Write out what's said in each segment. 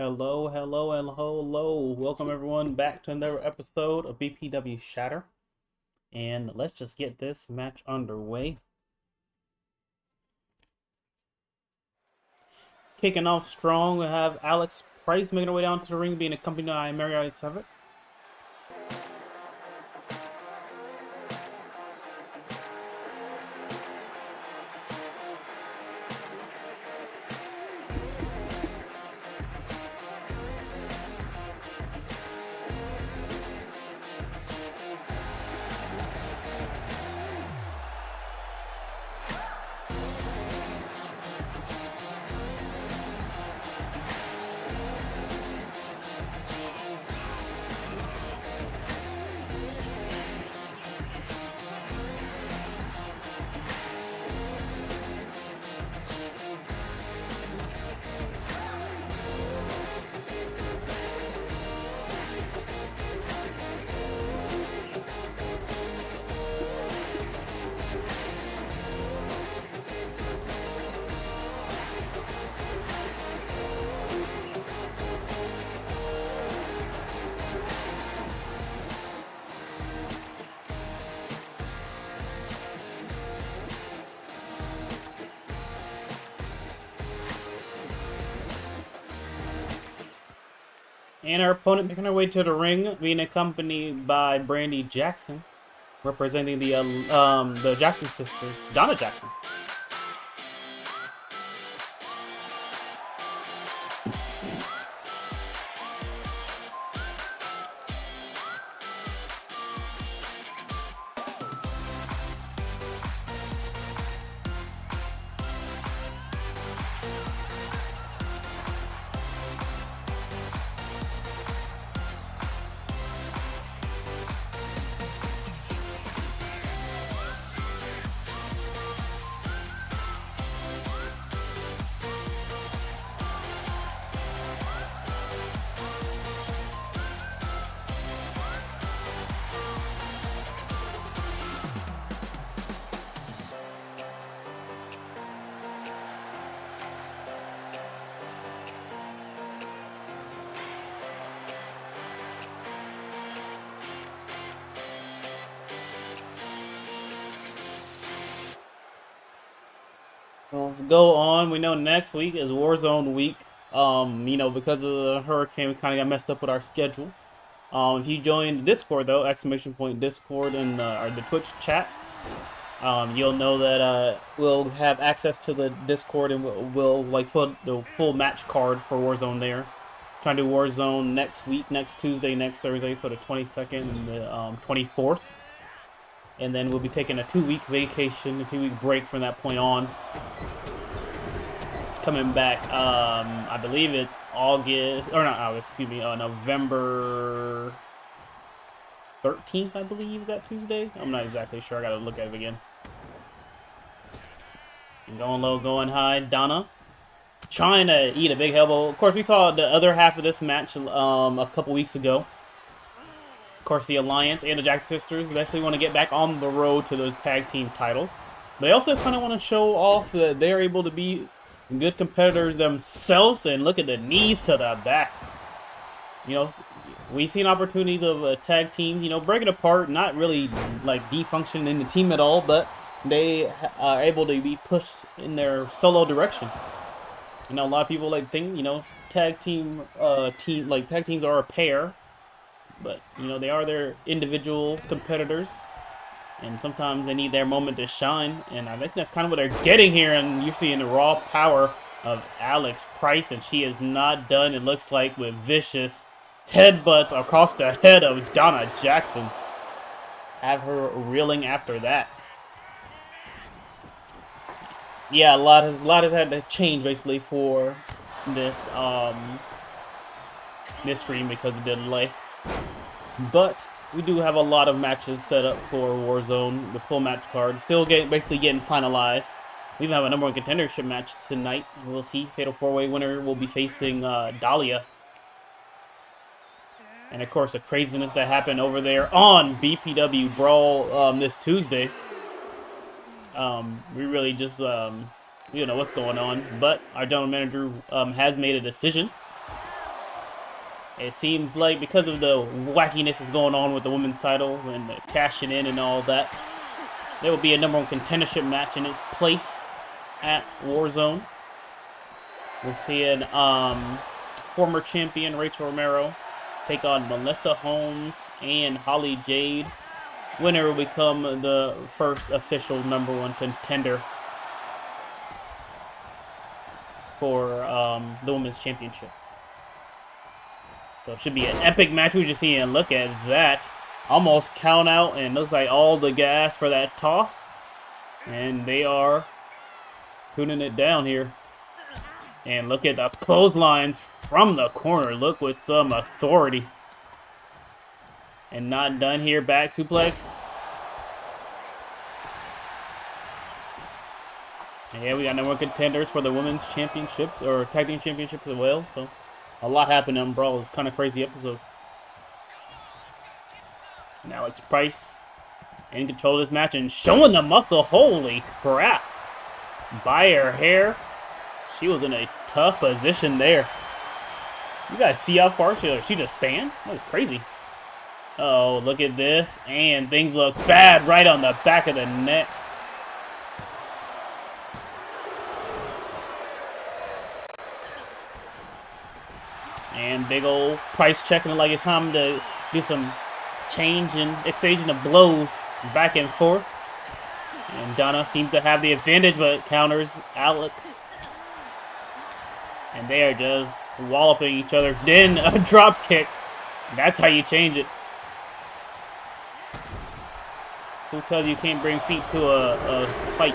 Hello, hello, and hello. Welcome everyone back to another episode of BPW Shatter. And let's just get this match underway. Kicking off strong, we have Alex Price making her way down to the ring, being accompanied by Marriott Sevick. And our opponent making her way to the ring, being accompanied by Brandy Jackson, representing the Jackson sisters, Donna Jackson. Well, let's go on. We know next week is Warzone week. Because of the hurricane, we kind of got messed up with our schedule. If you join the Discord though, !Discord in the Twitch chat, you'll know that we'll have access to the Discord and we'll like put the full match card for Warzone there. Trying to do Warzone next week, next Tuesday, next Thursday, so the 22nd and the 24th. And then we'll be taking a 2-week vacation, a 2-week break from that point on. Coming back, I believe it's November 13th, I believe, is that Tuesday? I'm not exactly sure, I gotta look at it again. And going low, going high, Donna trying to eat a big elbow. Of course, we saw the other half of this match a couple weeks ago. Of course, the Alliance and the Jackson sisters eventually want to get back on the road to the tag team titles. But they also kind of want to show off that they're able to be good competitors themselves. And look at the knees to the back. You know, we've seen opportunities of a tag team, breaking apart, not really like defunctioning in the team at all, but they are able to be pushed in their solo direction. A lot of people think, tag teams are a pair. But, they are their individual competitors. And sometimes they need their moment to shine. And I think that's kind of what they're getting here. And you're seeing the raw power of Alex Price. And she is not done, it looks like, with vicious headbutts across the head of Donna Jackson. Have her reeling after that. Yeah, a lot has had to change, basically, for this, this stream because of the delay. But we do have a lot of matches set up for Warzone, the full match card. Still basically getting finalized. We even have a number one contendership match tonight. We'll see. Fatal 4-Way winner will be facing Dahlia. And of course, the craziness that happened over there on BPW Brawl this Tuesday. We really just, know what's going on. But our general manager has made a decision. It seems like because of the wackiness that's going on with the women's title and the cashing in and all that, there will be a #1 contendership match in its place at Warzone. We'll see an former champion Rachel Romero take on Melissa Holmes and Holly Jade. Winner will become the first official #1 contender for the women's championship. So it should be an epic match. We just see and look at that. Almost count out, and looks like all the gas for that toss. And they are tuning it down here. And look at the clotheslines from the corner. Look with some authority. And not done here. Back suplex. And yeah, we got #1 contenders for the women's championships or tag team championships as well. So a lot happened in Brawl. It's kind of crazy episode. And Alex Price in control of this match and showing the muscle. Holy crap. By her hair. She was in a tough position there. You guys see how far she just spanned? That was crazy. Oh, look at this. And things look bad right on the back of the neck. And big old Price checking it like it's time to do some change and exchanging of blows back and forth. And Donna seems to have the advantage, but counters Alex. And they are just walloping each other. Then a drop kick. That's how you change it. Who tells you can't bring feet to a fight?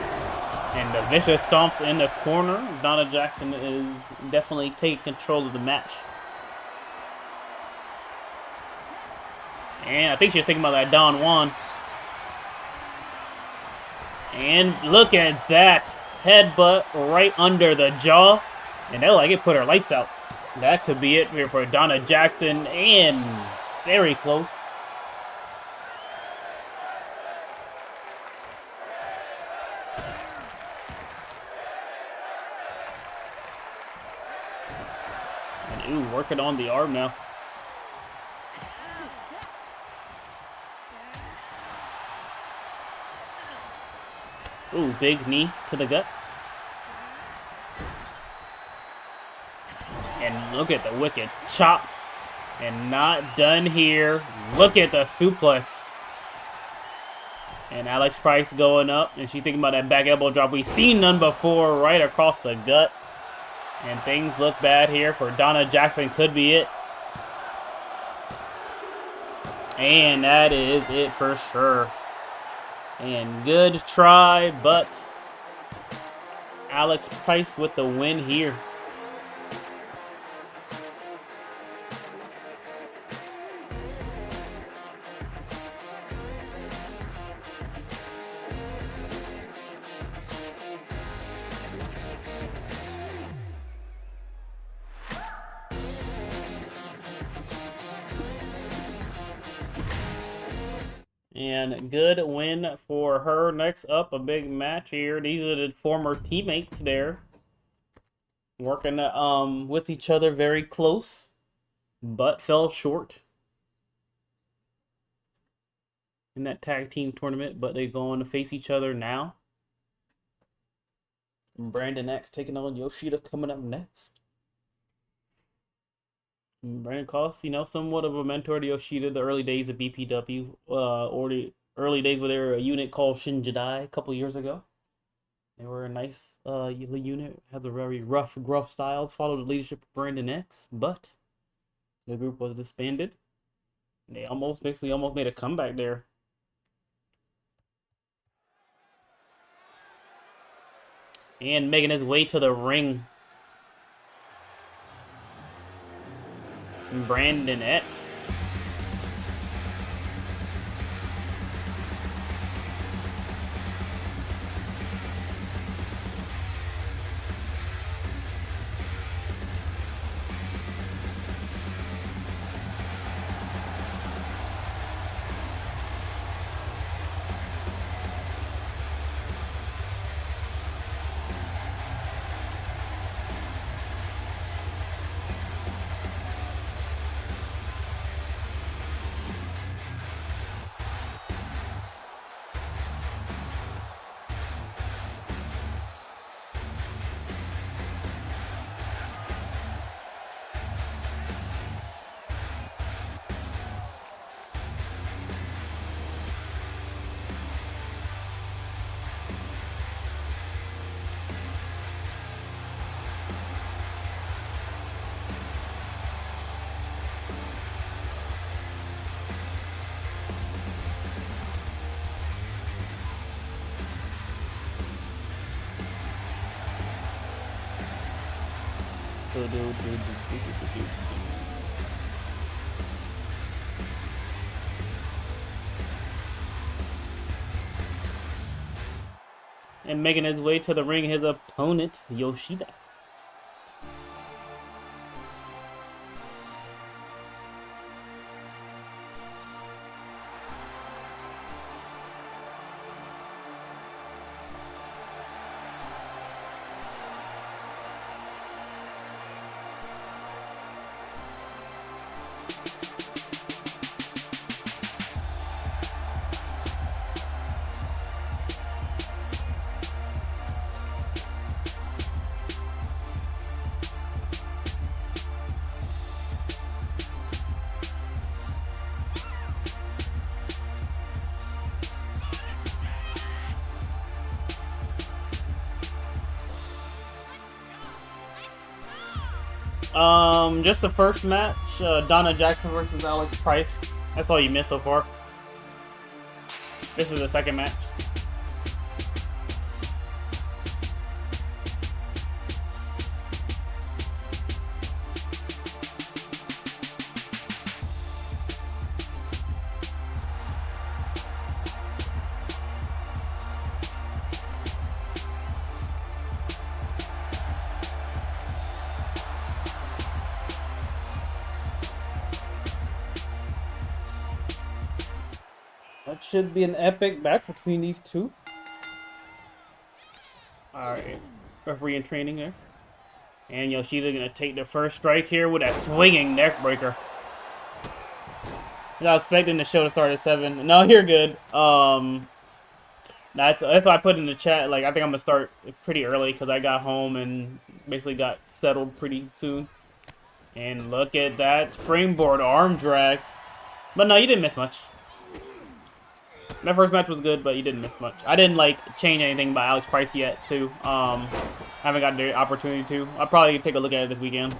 And the vicious stomps in the corner. Donna Jackson is definitely taking control of the match. And I think she was thinking about that Don Juan. And look at that. Headbutt right under the jaw. And that like it put her lights out. That could be it here for Donna Jackson. And very close. And ooh, working on the arm now. Ooh, big knee to the gut. And look at the wicked chops. And not done here. Look at the suplex. And Alex Price going up. And she thinking about that back elbow drop. We've seen none before right across the gut. And things look bad here for Donna Jackson. Could be it. And that is it for sure. And good try, but Alex Price with the win here. And good win for her. Next up, a big match here. These are the former teammates there. Working with each other very close. But fell short in that tag team tournament. But they go on to face each other now. Brandon X taking on Yoshida coming up next. Brandon Cost, you know, somewhat of a mentor to Yoshida the early days of BPW, or the early days where they were a unit called Shin Jidai a couple years ago. They were a nice unit, has a very rough, gruff style, followed the leadership of Brandon X, but the group was disbanded. They almost made a comeback there. And making his way to the ring, Brandon X. And making his way to the ring, his opponent, Yoshida. Just the first match, Donna Jackson versus Alex Price. That's all you missed so far. This is the second match. That should be an epic match between these two. Alright. Referee in training there. And Yoshida gonna take the first strike here with that swinging neck breaker. I was expecting the show to start at 7. No, you're good. That's why I put in the chat, like, I think I'm gonna start pretty early because I got home and basically got settled pretty soon. And look at that springboard arm drag. But no, you didn't miss much. That first match was good, but you didn't miss much. I didn't, like, change anything by Alex Price yet, too. I haven't got the opportunity to. I'll probably take a look at it this weekend.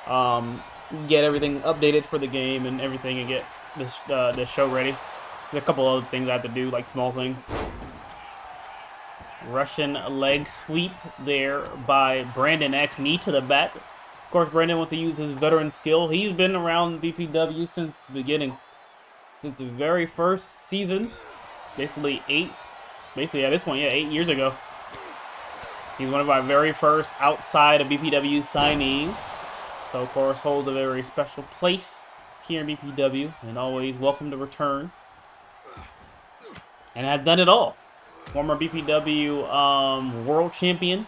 Get everything updated for the game and everything and get this show ready. There's a couple other things I have to do, like small things. Russian leg sweep there by Brandon X. Knee to the back. Of course, Brandon wants to use his veteran skill. He's been around BPW since the beginning. Since the very first season, basically at this point, 8 years ago. He's one of our very first outside of BPW signees. So, of course, holds a very special place here in BPW and always welcome to return. And has done it all. Former BPW World Champion,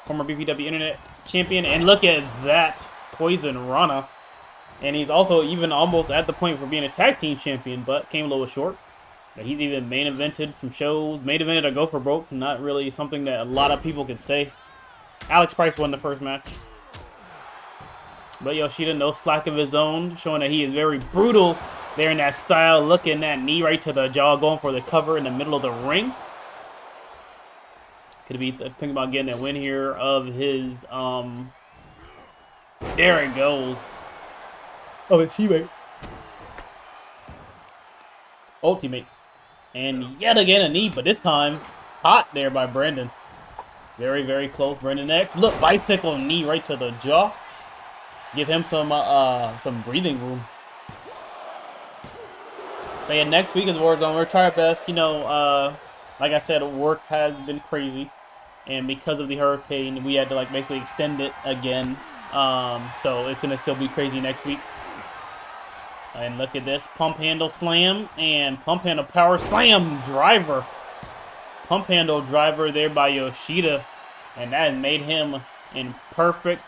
former BPW Internet Champion, and look at that Poison Rana. And he's also even almost at the point for being a tag team champion, but came a little short. But he's even main evented some shows. Main evented a Go for Broke. Not really something that a lot of people could say. Alex Price won the first match. But Yoshida, no slack of his own, showing that he is very brutal there in that style. Looking that knee right to the jaw, going for the cover in the middle of the ring. Could be thinking about getting a win here of his, there it goes. Oh, his teammate. Ultimate. And yet again a knee, but this time hot there by Brandon. Very, very close. Brandon X. Look, bicycle knee right to the jaw. Give him some breathing room. So yeah, next week is Warzone. We'll try our best. You know, like I said, work has been crazy. And because of the hurricane, we had to like basically extend it again. So it's gonna still be crazy next week. And look at this pump handle slam and pump handle power slam driver. Pump handle driver there by Yoshida. And that made him in perfect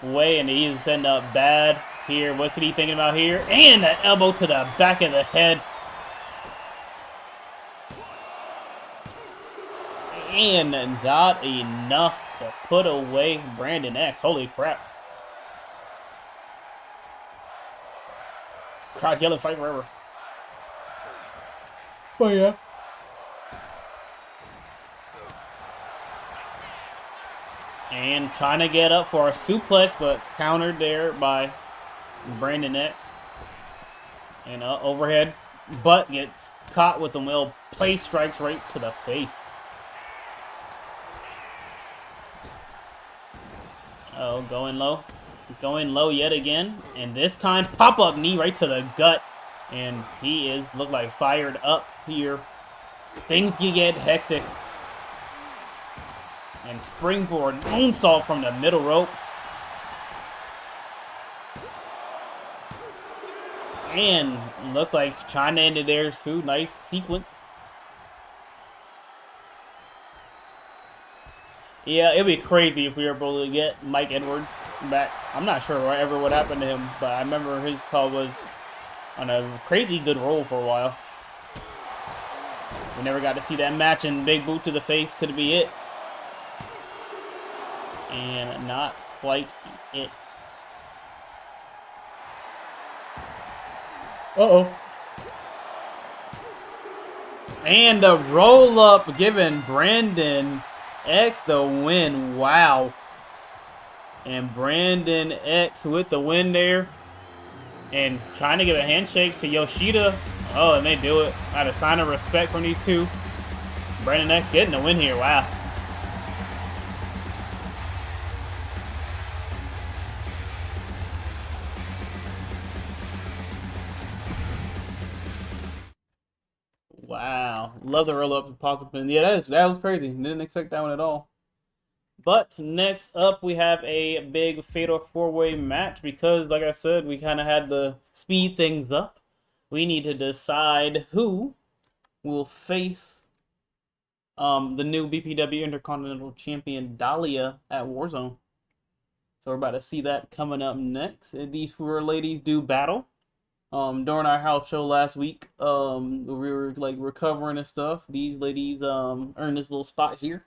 way. And he's setting up bad here. What could he thinking about here? And that elbow to the back of the head. And not enough to put away Brandon X. Holy crap. Crowd yelling, fight forever. Oh, yeah. And trying to get up for a suplex, but countered there by Brandon X. And overhead. Butt gets caught with some little play strikes right to the face. Oh, going low. Going low yet again. And this time, pop-up knee right to the gut. And he is, look like, fired up here. Things can get hectic. And springboard moonsault from the middle rope. And looks like China ended there too. Nice sequence. Yeah, it'd be crazy if we were able to get Mike Edwards back. I'm not sure ever what happened to him, but I remember his call was on a crazy good roll for a while. We never got to see that match, and big boot to the face could be it. And not quite it. Uh-oh. And the roll-up giving Brandon X the win. Wow. And Brandon X with the win there. And trying to give a handshake to Yoshida. Oh, and they do it. Out of sign of respect from these two. Brandon X getting the win here. Wow. Wow. Love the roll up and pop up. Yeah, that was crazy. Didn't expect that one at all. But next up, we have a big Fatal 4-Way match because, like I said, we kind of had to speed things up. We need to decide who will face the new BPW Intercontinental Champion Dahlia at Warzone. So we're about to see that coming up next. These four ladies do battle. During our house show last week, we were like recovering and stuff. These ladies earned this little spot here.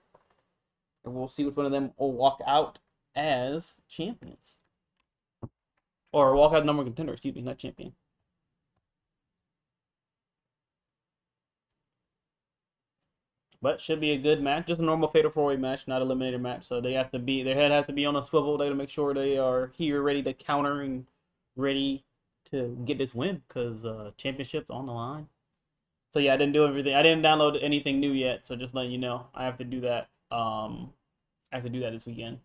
And we'll see which one of them will walk out as champions. Or walk out number contender, excuse me, not champion. But should be a good match. Just a normal Fatal 4-Way match, not eliminator match. So they have to be, their head has to be on a swivel. They got to make sure they are here ready to counter and ready to get this win because championship's on the line. So yeah, I didn't do everything. I didn't download anything new yet. So just letting you know, I have to do that. I have to do that this weekend.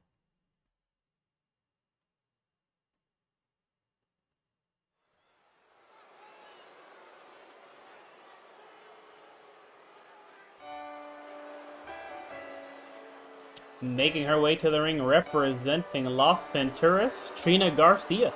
Making her way to the ring representing Los Venturas, Trina Garcia.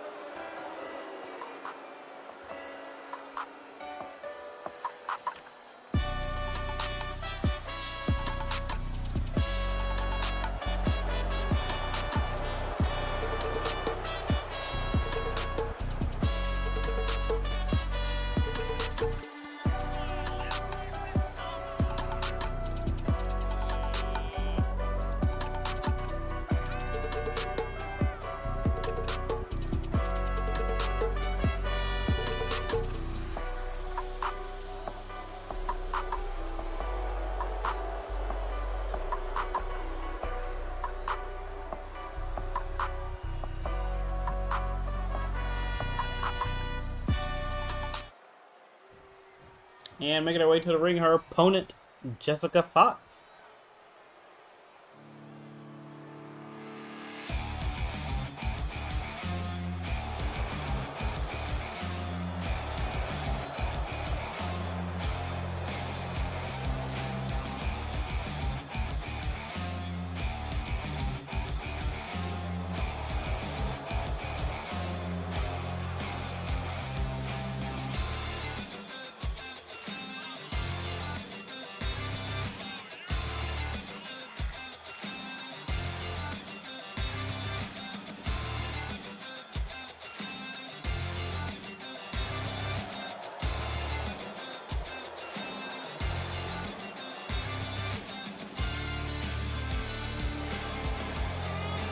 And making her way to the ring, her opponent, Jessica Fox.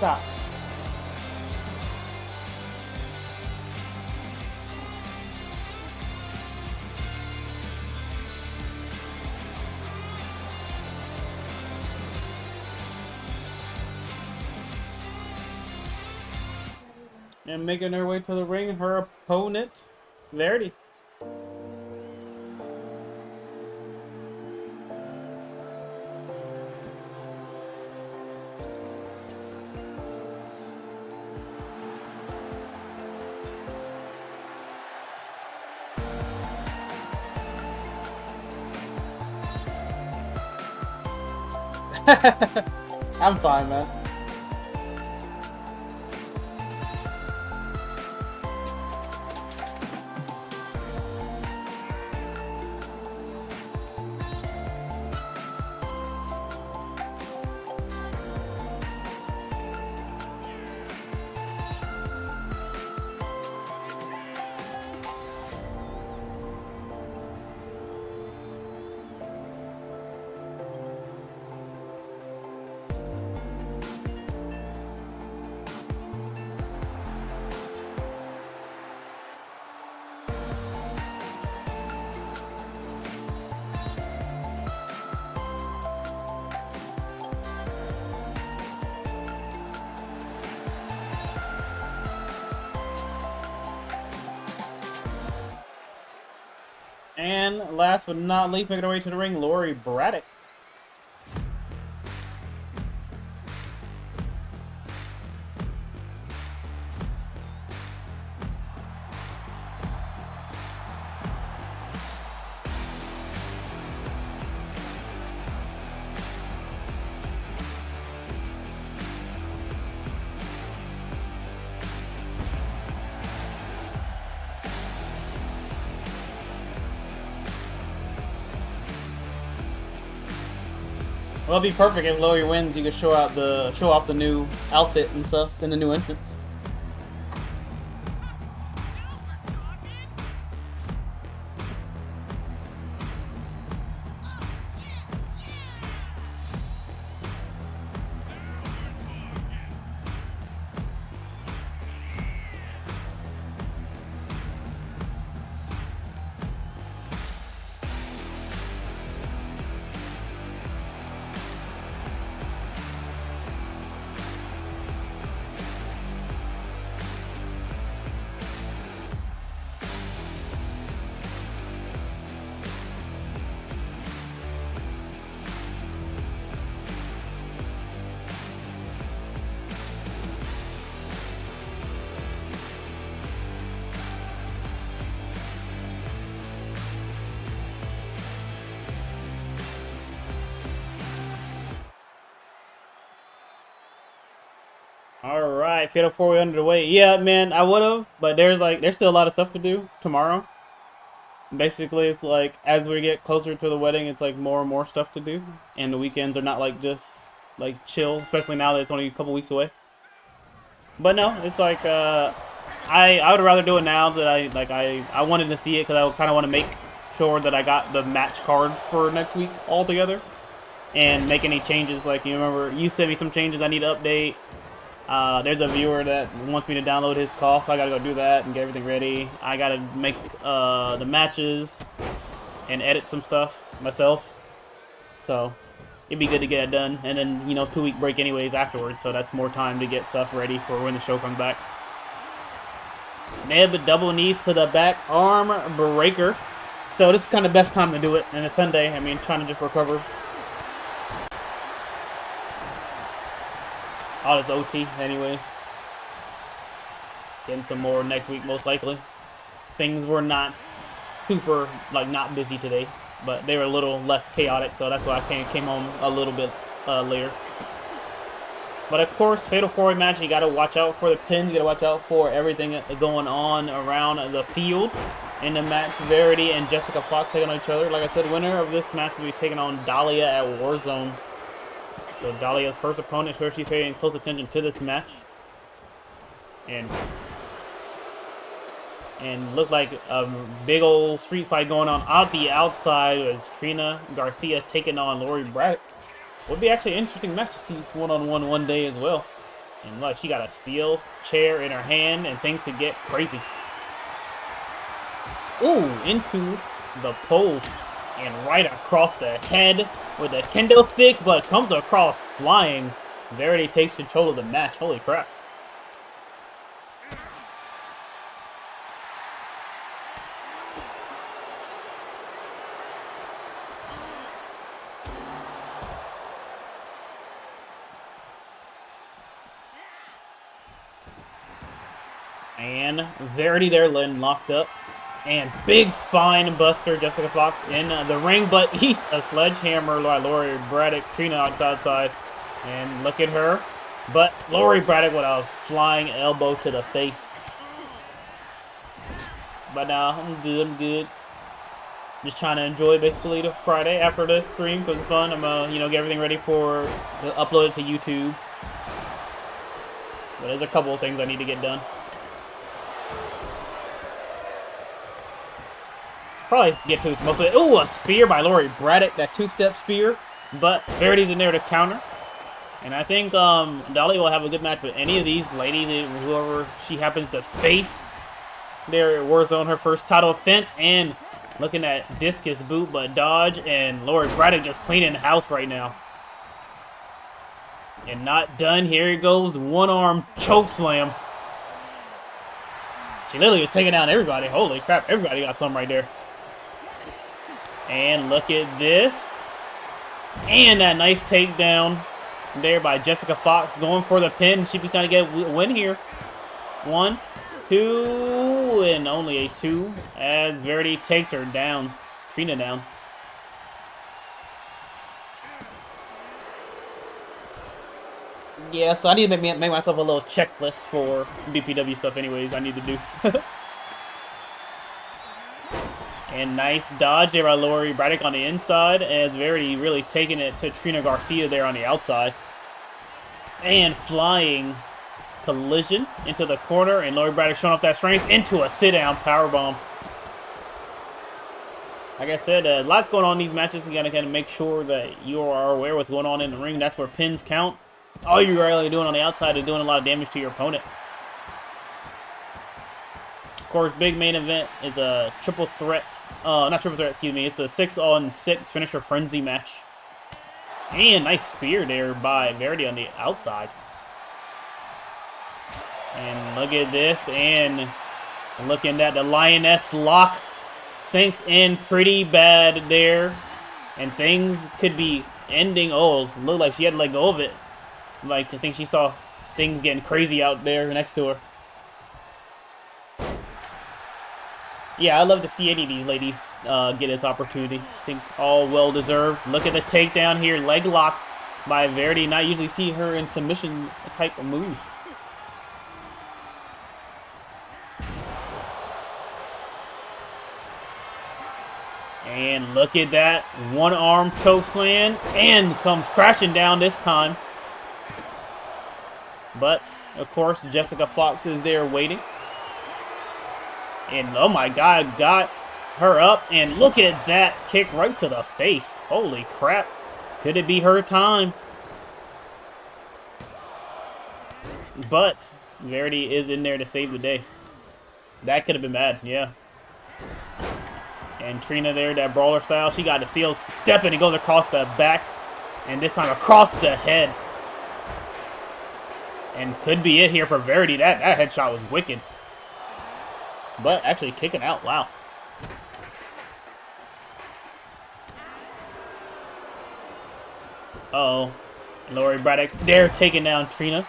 Stop. And making her way to the ring, her opponent, Verity. I'm fine, man. And last but not least, making our way to the ring, Lori Braddock. Well, it'd be perfect if Lori wins. You could show off the new outfit and stuff and the new entrance. All right, Fatal 4-way underway. Yeah, man, I would have, but there's still a lot of stuff to do tomorrow. Basically, it's like as we get closer to the wedding, it's like more and more stuff to do, and the weekends are not like just like chill, especially now that it's only a couple weeks away. But no, it's like I would rather do it now that I wanted to see it because I kind of want to make sure that I got the match card for next week all together and make any changes. Like you remember, you sent me some changes I need to update. There's a viewer that wants me to download his call, so I gotta go do that and get everything ready. I gotta make the matches and edit some stuff myself. So it'd be good to get it done. And then, 2-week break anyways afterwards, so that's more time to get stuff ready for when the show comes back. Neb double knees to the back arm breaker. So this is kind of the best time to do it. And it's Sunday, I mean, trying to just recover. All this OT, anyways. Getting some more next week, most likely. Things were not super, not busy today, but they were a little less chaotic, so that's why I came home a little bit later. But of course, Fatal 4-way match, you gotta watch out for the pins, you gotta watch out for everything going on around the field. In the match, Verity and Jessica Fox taking on each other. Like I said, winner of this match will be taking on Dahlia at Warzone. So Dahlia's first opponent, sure she's paying close attention to this match. And looked like a big old street fight going on out the outside with Trina Garcia taking on Lori Braddock. Would be actually an interesting match to see one-on-one one day as well. And look, she got a steel chair in her hand and things could get crazy. Ooh, into the pole and right across the head with a kendo stick, but comes across flying. Verity takes control of the match. Holy crap. And Verity there, locked up. And big spine buster, Jessica Fox in the ring, but eats a sledgehammer by Lori Braddock. Trina outside. And look at her. But Lori Braddock with a flying elbow to the face. But I'm good. Just trying to enjoy basically the Friday after this stream because it's fun. I'm get everything ready for upload it to YouTube. But there's a couple of things I need to get done. Probably get to most of it. Ooh, a spear by Lori Braddock, that two-step spear. But Verity's in there to counter. And I think Dolly will have a good match with any of these ladies, whoever she happens to face. There at Warzone, her first title offense. And looking at discus boot, but dodge. And Lori Braddock just cleaning the house right now. And not done. Here it goes. One-arm choke slam. She literally was taking down everybody. Holy crap. Everybody got some right there. And look at this. And that nice takedown there by Jessica Fox. Going for the pin. She can kind of get a win here. 1, 2, and only a 2. As Verity takes her down. Trina down. Yeah, so I need to make myself a little checklist for BPW stuff anyways I need to do. And nice dodge there by Lori Braddock on the inside, as Verity really taking it to Trina Garcia there on the outside. And flying collision into the corner, and Lori Braddock showing off that strength into a sit-down powerbomb. Like I said, lots going on in these matches. You gotta kind of make sure that you are aware of what's going on in the ring. That's where pins count. All you're really doing on the outside is doing a lot of damage to your opponent. Of course, big main event is a triple threat. Not triple threat, excuse me. It's a 6-on-6 finisher frenzy match. And nice spear there by Verity on the outside. And look at this. And looking at the Lioness lock synced in pretty bad there. And things could be ending. Oh, looked like she had to let go of it. Like, I think she saw things getting crazy out there next to her. Yeah, I love to see any of these ladies get this opportunity. I think all well-deserved. Look at the takedown here. Leg lock by Verity. Not usually see her in submission type of move. And look at that. One-arm choke slam. And comes crashing down this time. But, of course, Jessica Fox is there waiting. And, oh my God, got her up. And look at that kick right to the face. Holy crap. Could it be her time? But, Verity is in there to save the day. That could have been bad, yeah. And Trina there, that brawler style. She got the steel step and it goes across the back. And this time across the head. And could be it here for Verity. That headshot was wicked. But actually kicking out. Wow. Uh-oh. Lori Braddock there taking down Trina.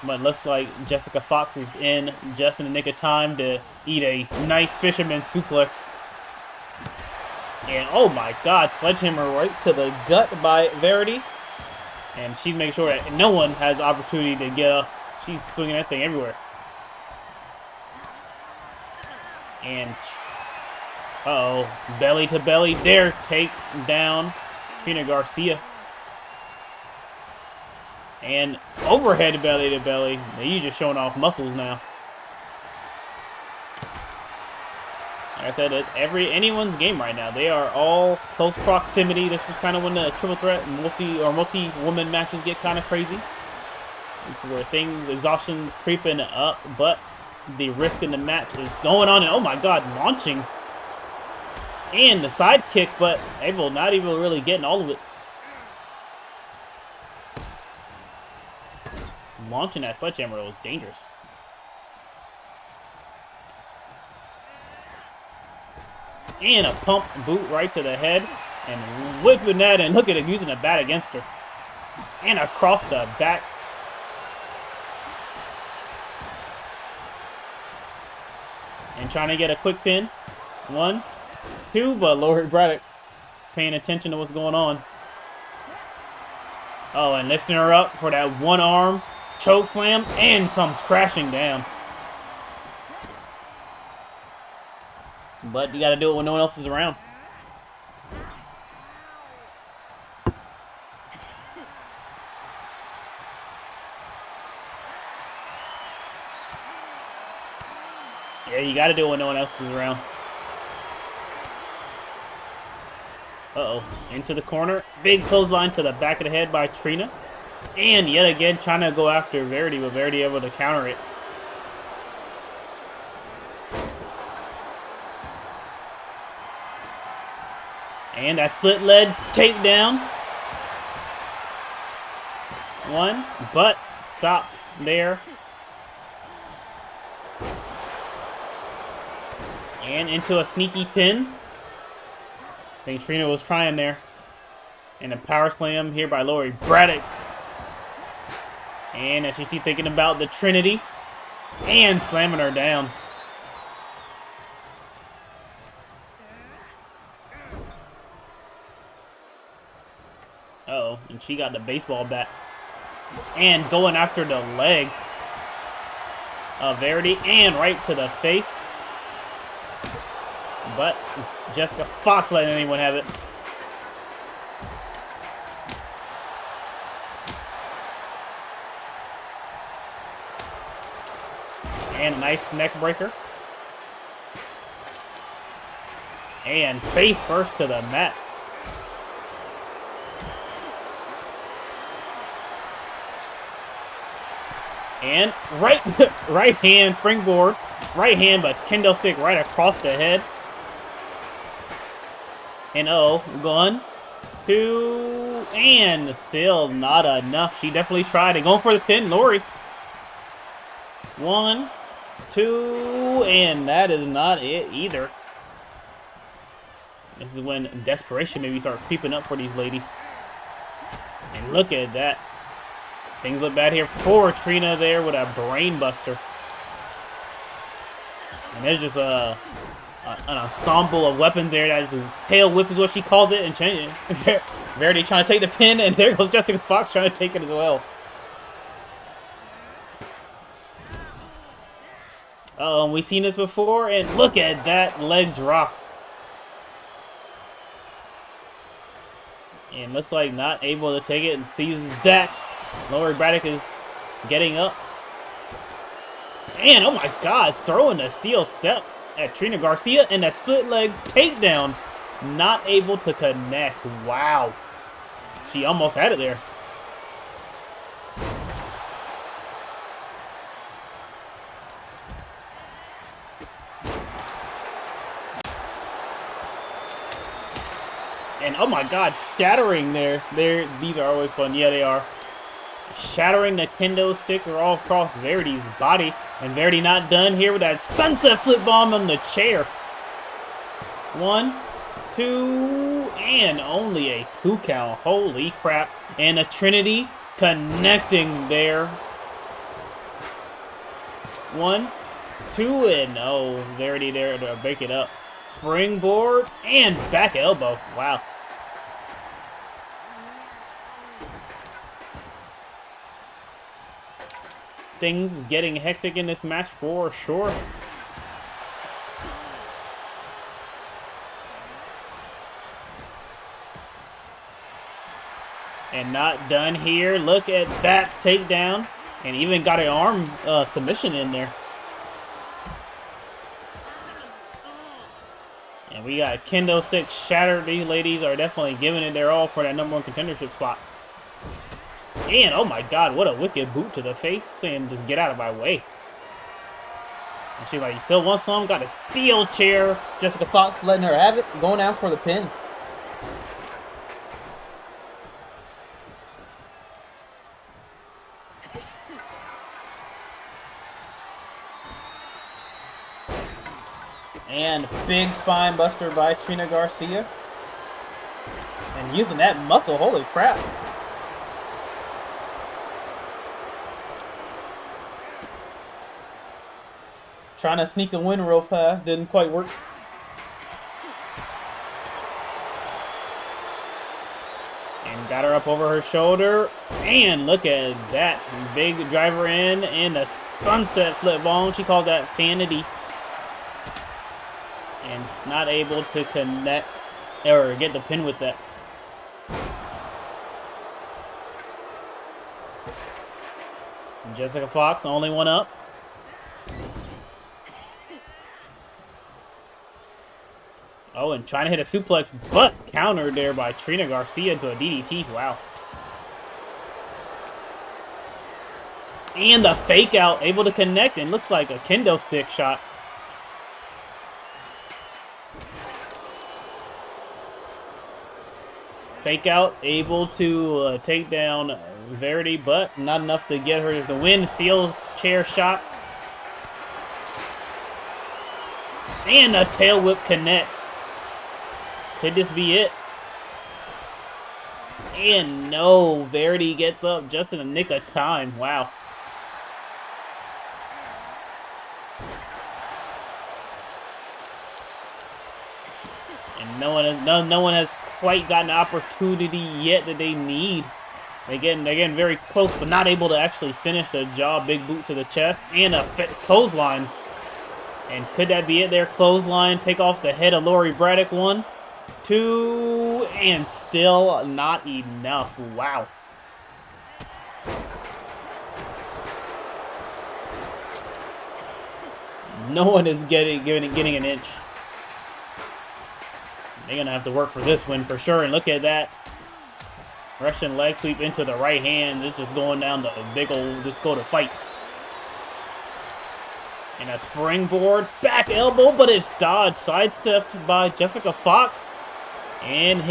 But looks like Jessica Fox is in just in the nick of time to eat a nice fisherman suplex. And oh my God, sledgehammer right to the gut by Verity. And she's making sure that no one has the opportunity to get up. She's swinging that thing everywhere. And, uh-oh, belly to belly. There, take down Trina Garcia. And overhead belly to belly. You're just showing off muscles now. Like I said, anyone's game right now. They are all close proximity. This is kind of when the triple threat multi-woman matches get kind of crazy. This is where exhaustion's creeping up, but the risk in the match is going on. And oh my God, launching. And the side kick, but Abel not even really getting all of it. Launching that sledgehammer was dangerous. And a pump boot right to the head. And whipping that, and look at it, using a bat against her. And across the back. And trying to get a quick pin. 1, 2, but Lori Braddock paying attention to what's going on. Oh, and lifting her up for that one arm choke slam and comes crashing down. But you got to do it when no one else is around. Yeah, you got to do it when no one else is around. Uh-oh. Into the corner. Big clothesline to the back of the head by Trina. And yet again, trying to go after Verity, but Verity able to counter it. And that split leg takedown. 1, but stopped there. And into a sneaky pin. I think Trina was trying there. And a power slam here by Lori Braddock. And as you see, thinking about the Trinity. And slamming her down. Uh-oh, and she got the baseball bat. And going after the leg of Verity. And right to the face. But Jessica Fox letting anyone have it. And a nice neck breaker. And face first to the mat. And right hand springboard. Right hand, but kendo stick right across the head. And 1, 2, and still not enough. She definitely tried. And going for the pin, Lori. 1, 2, and that is not it either. This is when desperation maybe start creeping up for these ladies. And look at that. Things look bad here for Trina there with a brain buster. And there's just an ensemble of weapons there. That is tail whip is what she calls it. And Verity trying to take the pin, and there goes Jessica Fox trying to take it as well. And we've seen this before, and look at that leg drop. And looks like not able to take it, and sees that Lori Braddock is getting up. And oh my God, throwing a steel step at Trina Garcia, and a split leg takedown. Not able to connect. Wow. She almost had it there. And oh my God, shattering there. These are always fun. Yeah, they are. Shattering the kendo stick all across Verity's body. And Verity not done here with that sunset flip bomb on the chair. 1, 2, and only a 2 count. Holy crap. And a Trinity connecting there. 1, 2, and Verity there to break it up. Springboard and back elbow. Wow. Things getting hectic in this match for sure. And not done here. Look at that takedown. And even got an arm submission in there. And we got kendo stick Shatter. These ladies are definitely giving it their all for that #1 contendership spot. And oh my God, what a wicked boot to the face, saying just get out of my way. And she's like, you still want some? Got a steel chair. Jessica Fox letting her have it, going out for the pin. And big spine buster by Trina Garcia. And using that muscle, holy crap. Trying to sneak a win real fast. Didn't quite work. And got her up over her shoulder. And look at that. Big driver in and a sunset flip ball. She called that vanity. And not able to connect or get the pin with that. Jessica Fox, only one up. Oh, and trying to hit a suplex, but countered there by Trina Garcia into a DDT. Wow. And the fake out, able to connect, and looks like a kendo stick shot. Fake out, able to take down Verity, but not enough to get her the win. Steel chair shot. And a tail whip connects. Could this be it? And no, Verity gets up just in the nick of time. Wow. And no one has quite gotten the opportunity yet that they need. They're getting very close, but not able to actually finish the job. Big boot to the chest and a clothesline. And could that be it there? Clothesline, take off the head of Lori Braddock. 1, 2, and still not enough. Wow. No one is getting an inch. They're going to have to work for this win for sure. And look at that. Russian leg sweep into the right hand. It's just going down the big old, just go to fights. And a springboard back elbow, but it's dodged, sidestepped by Jessica Fox. And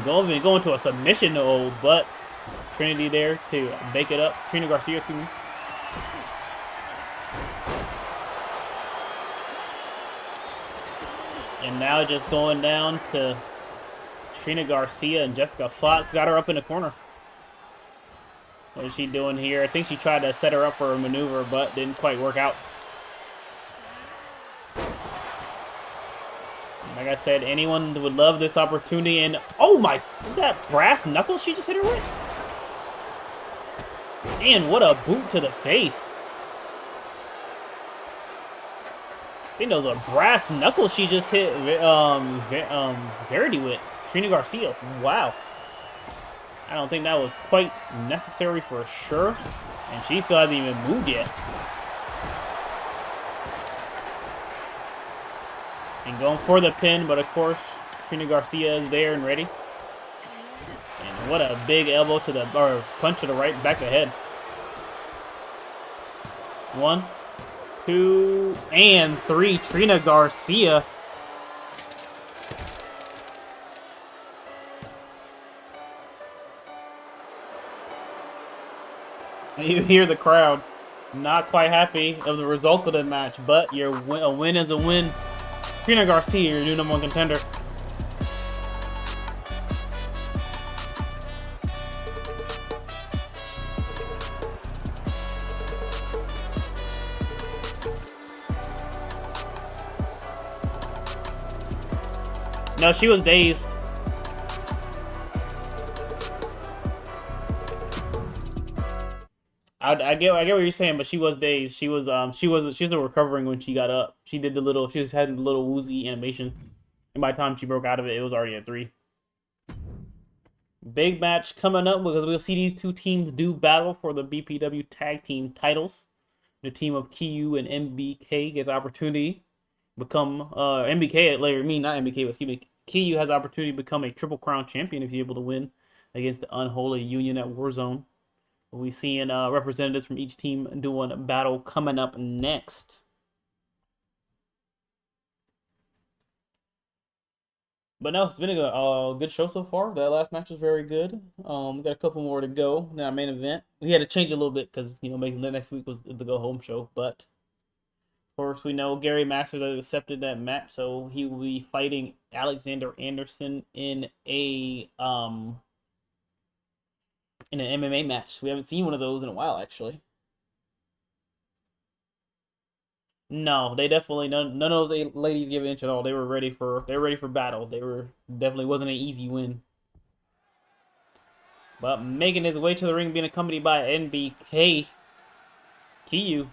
going to a submission though, but Trinity there to make it up. Trina Garcia, excuse me. And now just going down to Trina Garcia and Jessica Fox. Got her up in the corner. What is she doing here? I think she tried to set her up for a maneuver, but didn't quite work out. Like I said, anyone would love this opportunity. And oh my, is that brass knuckles she just hit her with? And what a boot to the face. I think those are brass knuckles she just hit Verity with. Trina Garcia. Wow. I don't think that was quite necessary for sure. And she still hasn't even moved yet. And going for the pin, but of course, Trina Garcia is there and ready. And what a big elbow to the, or punch to the right, back of the head. 1, 2, and 3. Trina Garcia. And you hear the crowd not quite happy of the result of the match, but a win is a win. Trina Garcia, your new #1 contender. No, she was dazed. I get what you're saying, but she was dazed. She was still recovering when she got up. She did she was having the little woozy animation, and by the time she broke out of it, it was already at 3. Big match coming up because we'll see these two teams do battle for the BPW tag team titles. The team of KU and MBK gets opportunity become MBK later. Not MBK, but excuse me. KU has opportunity to become a Triple Crown champion if he's able to win against the Unholy Union at Warzone. We'll be seeing representatives from each team doing a battle coming up next. But no, it's been a good show so far. That last match was very good. We got a couple more to go in our main event. We had to change a little bit because making the next week was the go home show. But of course, we know Gary Masters has accepted that match, so he will be fighting Alexander Anderson in an MMA match. We haven't seen one of those in a while, actually. No, they definitely none of those ladies give an inch at all. They were ready for battle. They were definitely wasn't an easy win. But making his way to the ring, being accompanied by NBK Kiyu.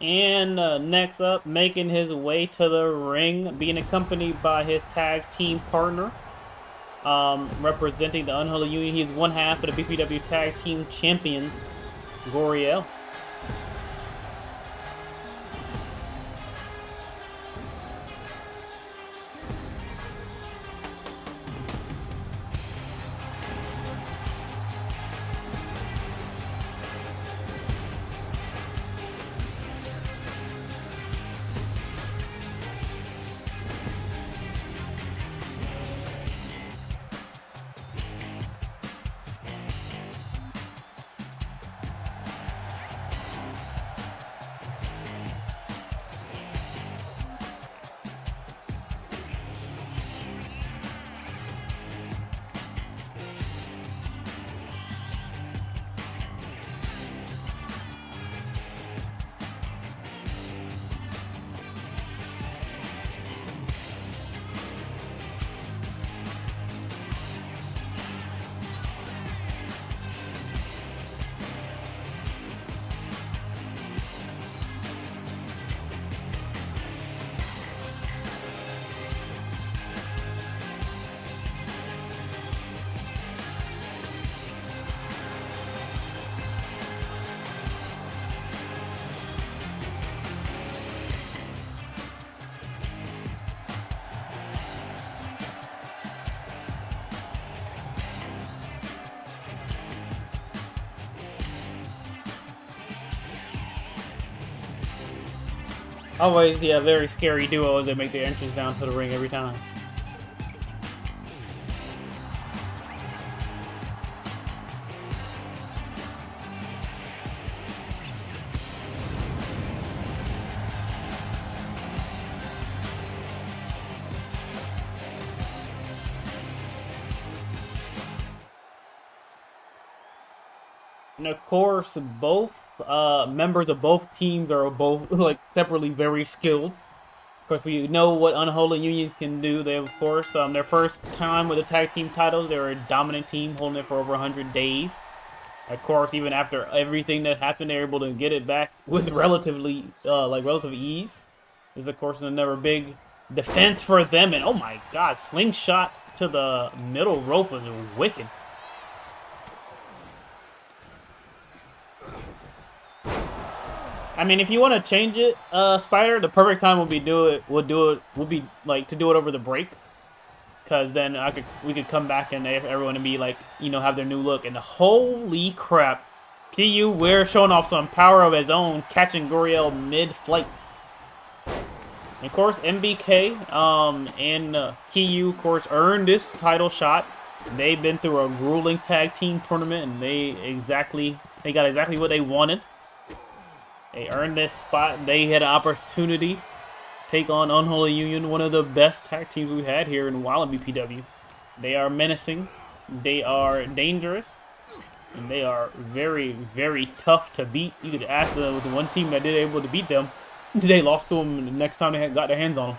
And next up, making his way to the ring, being accompanied by his tag team partner, representing the Unholy Union. He's one half of the BPW Tag Team Champions, Goriel. Always, yeah, very scary duo as they make their entrance down to the ring every time. And of course, both members of both teams are both like separately very skilled. Of course, we know what Unholy Union can do. They, of course, their first time with the tag team titles, they were a dominant team, holding it for over 100 days. Of course, even after everything that happened, they're able to get it back with relatively, relative ease. This is, of course, another big defense for them. And oh my God, slingshot to the middle rope was wicked. I mean, if you want to change it, Spider, the perfect time would be to do it over the break, because then we could come back and everyone would be like, have their new look. And holy crap, Kiyu, we're showing off some power of his own, catching Goriel mid-flight. And of course, MBK and KU, of course, earned this title shot. They've been through a grueling tag team tournament, and they got exactly what they wanted. They earned this spot. They had an opportunity to take on Unholy Union, one of the best tag teams we've had here in a while in BPW. They are menacing. They are dangerous. And they are very, very tough to beat. You could ask the one team that did able to beat them. They lost to them the next time they got their hands on them.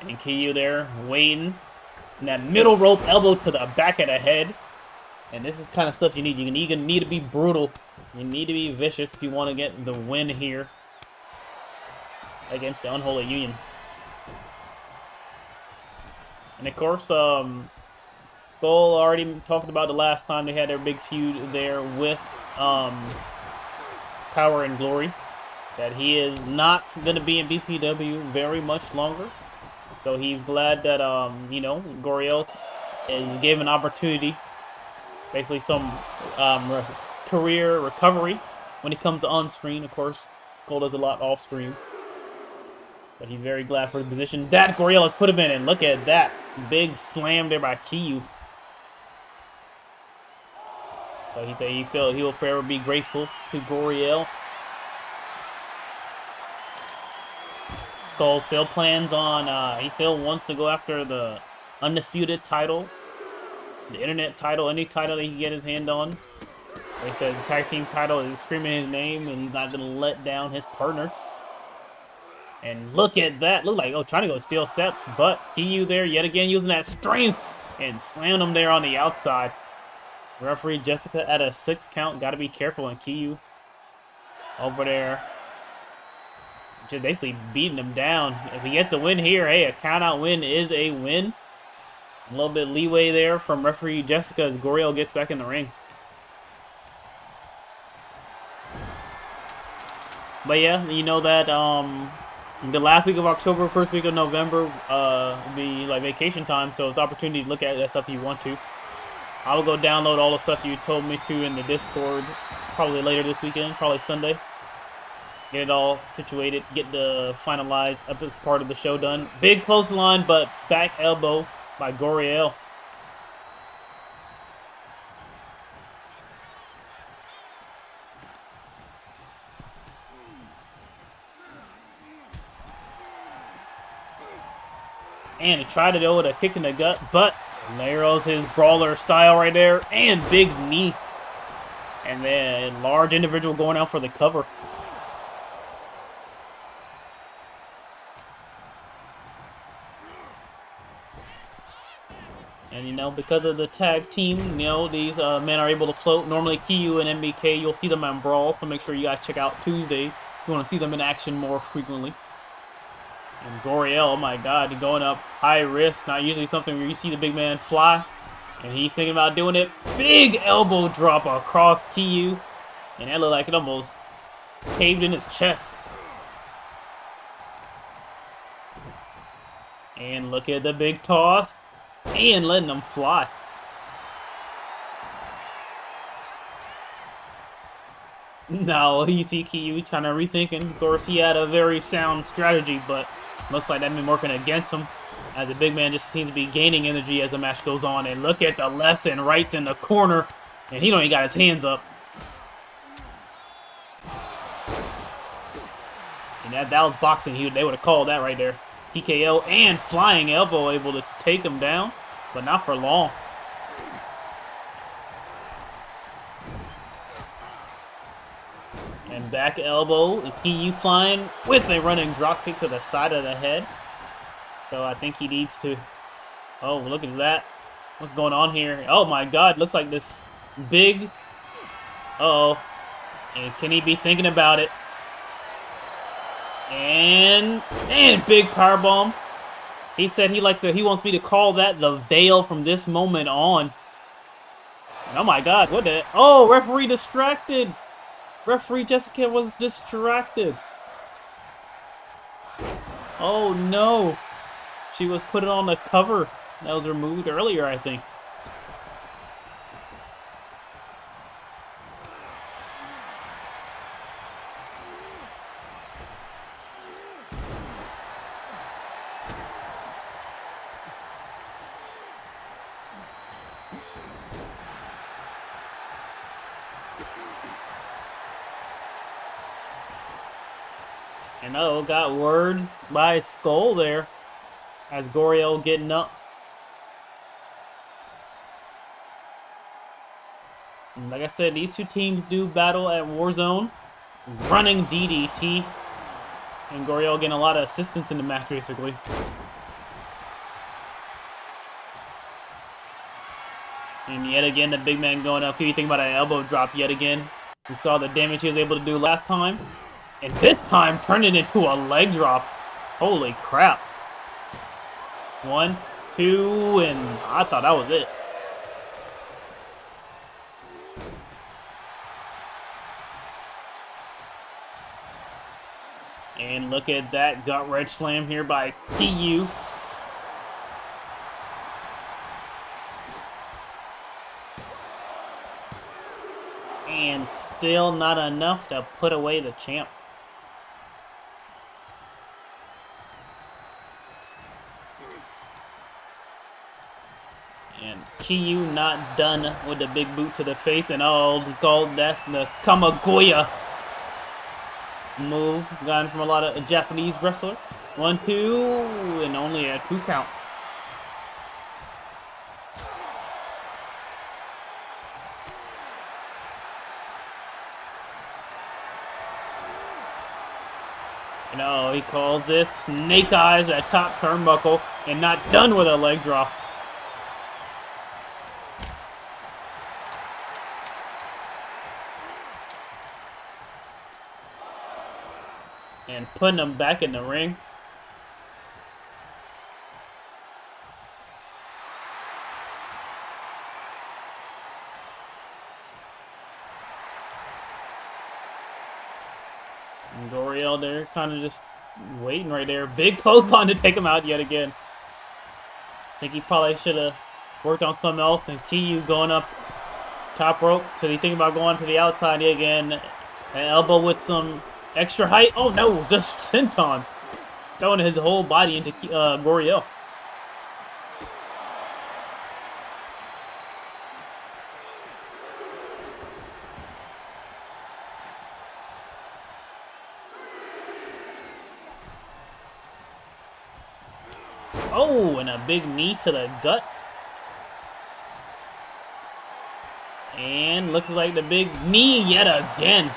And KU there waiting. And that middle rope elbow to the back of the head. And this is the kind of stuff you need. You need to be brutal. You need to be vicious if you want to get the win here against the Unholy Union. And of course, Cole already talked about the last time they had their big feud there with Power and Glory. That he is not going to be in BPW very much longer. So he's glad that, Goriel is given an opportunity. Basically some career recovery when it comes on screen. Of course, Skull does a lot off screen. But he's very glad for the position that Goriel has put him in. And look at that big slam there by KU. So he said he will forever be grateful to Goriel. Skull still plans on, he still wants to go after the undisputed title, the internet title, any title that he can get his hand on. They said the tag team title is screaming his name, and he's not going to let down his partner. And look at that. Look like, trying to go steal steps, but KU there yet again using that strength and slammed him there on the outside. Referee Jessica at a 6 count. Got to be careful. And KU over there just basically beating him down. If he gets a win here, hey, a count out win is a win. A little bit leeway there from referee Jessica as Goriel gets back in the ring. But yeah, you know that the last week of October, first week of November, be like vacation time, so it's an opportunity to look at that stuff if you want to. I will go download all the stuff you told me to in the Discord probably later this weekend, probably Sunday. Get it all situated, get the finalized part of the show done. Big clothesline, but back elbow by Goriel. And he tried it over to kick in the gut, but narrows his brawler style right there. And big knee. And then large individual going out for the cover. And, because of the tag team, these men are able to float. Normally, KU and MBK, you'll see them on Brawl, so make sure you guys check out Tuesday if you want to see them in action more frequently. And Goriel, oh my God, going up high risk. Not usually something where you see the big man fly. And he's thinking about doing it. Big elbow drop across KU. And that looked like it almost caved in his chest. And look at the big toss. And letting them fly. Now you see KU trying to rethink, and of course he had a very sound strategy, but looks like that's been working against him, as the big man just seems to be gaining energy as the match goes on. And look at the lefts and rights in the corner, and he don't even got his hands up. And that was boxing. They would have called that right there. TKO and flying elbow able to take him down, but not for long. And back elbow, and KU flying with a running drop kick to the side of the head. So I think he needs to... Oh, look at that. What's going on here? Oh my God, looks like this big... Uh-oh. And can he be thinking about it? And big powerbomb. He said he wants me to call that the veil from this moment on. And oh my God, what the... Oh, referee distracted. Referee Jessica was distracted. Oh no. She was put on the cover. That was removed earlier, I think. And oh, got word by Skull there as Goriel getting up. And like I said, these two teams do battle at Warzone. Running DDT. And Goriel getting a lot of assistance in the match, basically. And yet again, the big man going up. Can you think about an elbow drop yet again? We saw the damage he was able to do last time. And this time, turned it into a leg drop. Holy crap. 1, 2, and I thought that was it. And look at that gut wrench slam here by PU. And still not enough to put away the champ. And Kiyu not done with the big boot to the face. And oh, that's the Kamagoya move. Gotten from a lot of Japanese wrestlers. 1, 2, and only a 2 count. You know, he calls this snake eyes at top turnbuckle and not done with a leg drop. And putting him back in the ring. And Goriel there kind of just waiting right there. Big clothesline to take him out yet again. I think he probably should have worked on something else. And Kiyu going up top rope. So he think about going to the outside again. An elbow with some extra height. Oh no, just senton. Throwing his whole body into Goriel. Oh, and a big knee to the gut. And looks like the big knee yet again.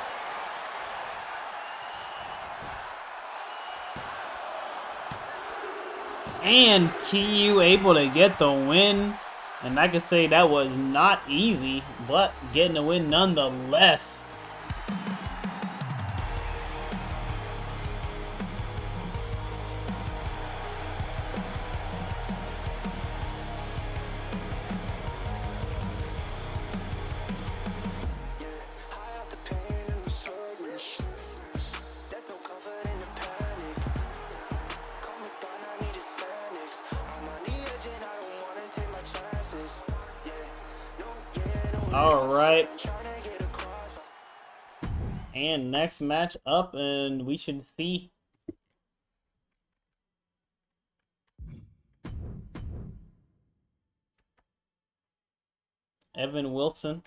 And Kiyu able to get the win. And I can say that was not easy, but getting the win nonetheless. All right. And next match up, and we should see Evan Wilson.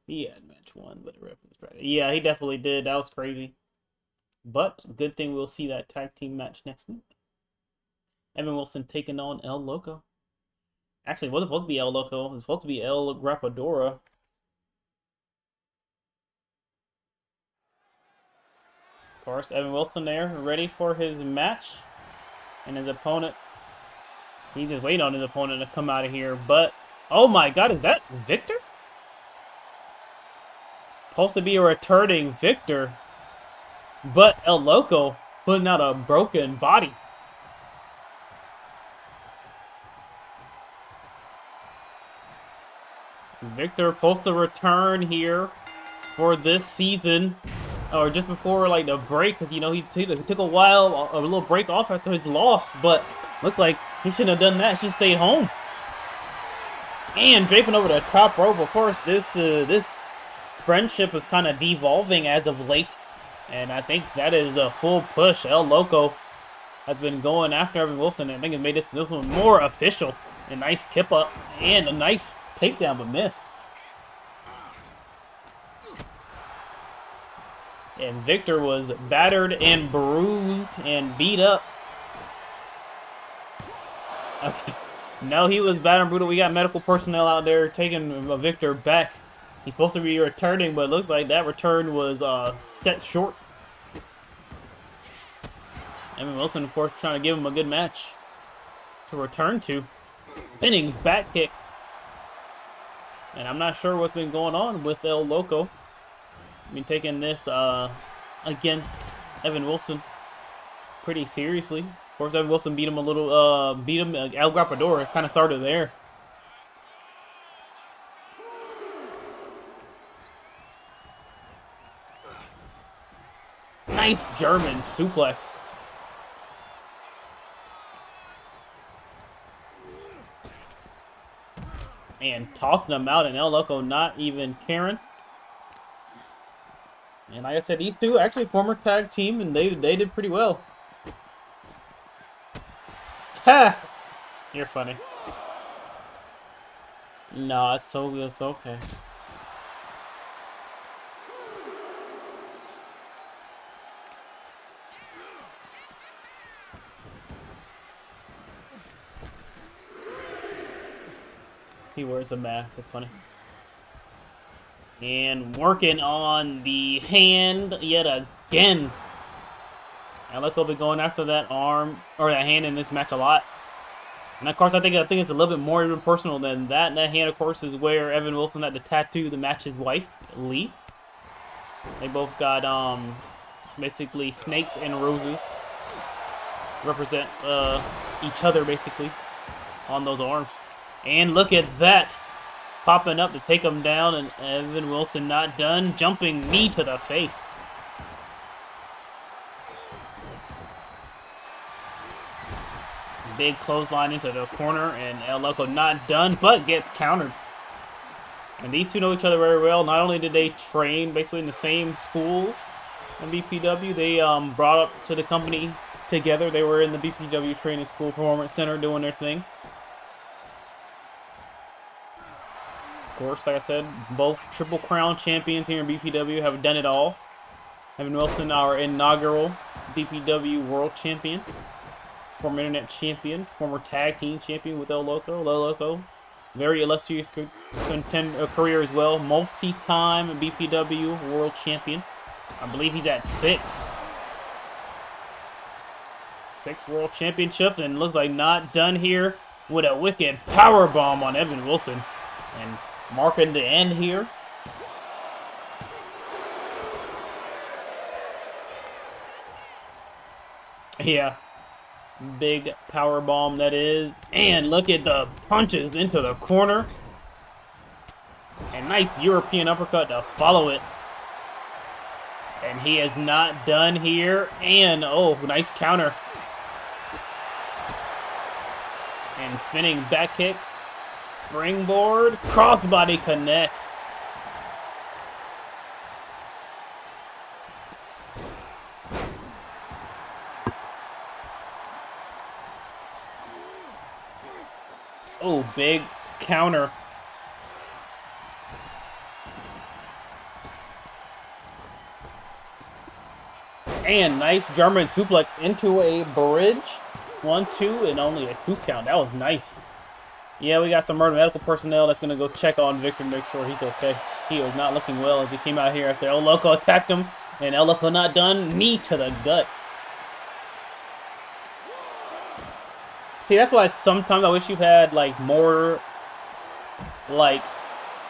He had match 1, but the ref was right. Yeah, he definitely did. That was crazy. But good thing we'll see that tag team match next week. Evan Wilson taking on El Loco. Actually, it wasn't supposed to be El Loco. It was supposed to be El Rapadora. Of course, Evan Wilson there, ready for his match. And his opponent, he's just waiting on his opponent to come out of here. But, oh my god, is that Victor? Supposed to be a returning Victor. But El Loco putting out a broken body. Victor supposed to return here for this season, or just before like the break, because you know he took a while, a little break off after his loss, but looks like he shouldn't have done that. He should stay home. And draping over the top rope. Of course, this friendship is kind of devolving as of late, and I think that is a full push. El Loco has been going after Evan Wilson, and I think it made this one more official. A nice kip up and a nice takedown, but missed. And Victor was battered and bruised and beat up. Okay. No, he was battered and brutal. We got medical personnel out there taking Victor back. He's supposed to be returning, but it looks like that return was set short. Evan Wilson, of course, trying to give him a good match to return to. Spinning back kick. And I'm not sure what's been going on with El Loco. I mean, taking this against Evan Wilson pretty seriously. Of course, Evan Wilson beat him a little, El Grapador. It kind of started there. Nice German suplex. And tossing him out, and El Loco not even caring. And like I said, these two actually former tag team, and they did pretty well. Ha! You're funny. No, it's okay. He wears a mask. That's funny. And working on the hand yet again. And look, will be going after that arm or that hand in this match a lot. And of course, I think it's a little bit more even personal than that. And that hand, of course, is where Evan Wilson had to tattoo the match's wife, Lee. They both got basically snakes and roses represent each other basically on those arms. And look at that. Popping up to take him down, and Evan Wilson not done. Jumping knee to the face. Big clothesline into the corner, and El Loco not done, but gets countered. And these two know each other very well. Not only did they train basically in the same school in BPW, they brought up to the company together. They were in the BPW Training School Performance Center doing their thing. Of course, like I said, both Triple Crown champions here in BPW have done it all. Evan Wilson, our inaugural BPW World Champion, former Internet Champion, former Tag Team Champion with El Loco. El Loco, very illustrious career as well. Multi-time BPW World Champion. I believe he's at 6 World Championships, and looks like not done here with a wicked power bomb on Evan Wilson. And marking the end here. Yeah. Big power bomb that is. And look at the punches into the corner. And nice European uppercut to follow it. And he is not done here. And, oh, nice counter. And spinning back kick. Springboard, crossbody connects. Oh, big counter. And nice German suplex into a bridge. 1-2 and only a 2 count. That was nice. Yeah, we got some medical personnel that's going to go check on Victor, make sure he's okay. He was not looking well as he came out here after El Loco attacked him. And El Loco not done. Knee to the gut. See, that's why sometimes I wish you had, like, more, like,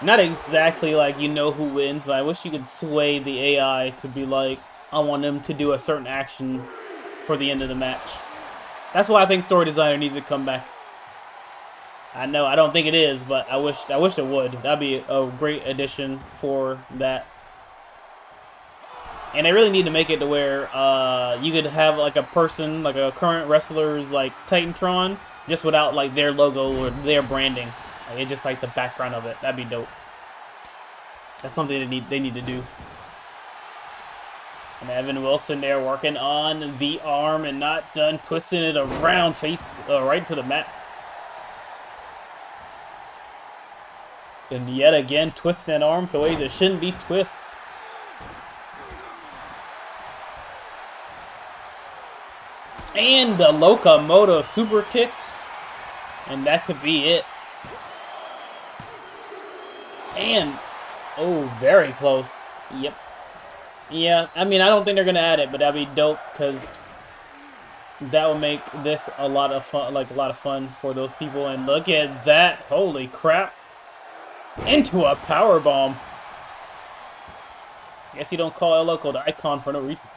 not exactly, like, you know who wins, but I wish you could sway the AI to be like, I want them to do a certain action for the end of the match. That's why I think Story Designer needs to come back. I know, I don't think it is, but I wish it would. That'd be a great addition for that. And they really need to make it to where you could have like a person, like a current wrestler's like Titantron, just without like their logo or their branding. Like, it's just like the background of it. That'd be dope. That's something they need to do. And Evan Wilson there working on the arm and not done, twisting it around, face right to the mat. And yet again, twisting that arm the way it shouldn't be twisted. And the locomotive super kick. And that could be it. And, oh, very close. Yep. Yeah, I mean, I don't think they're going to add it, but that'd be dope because that would make this a lot of fun, like a lot of fun for those people. And look at that. Holy crap. Into a power bomb. Guess you don't call El Loco the icon for no reason.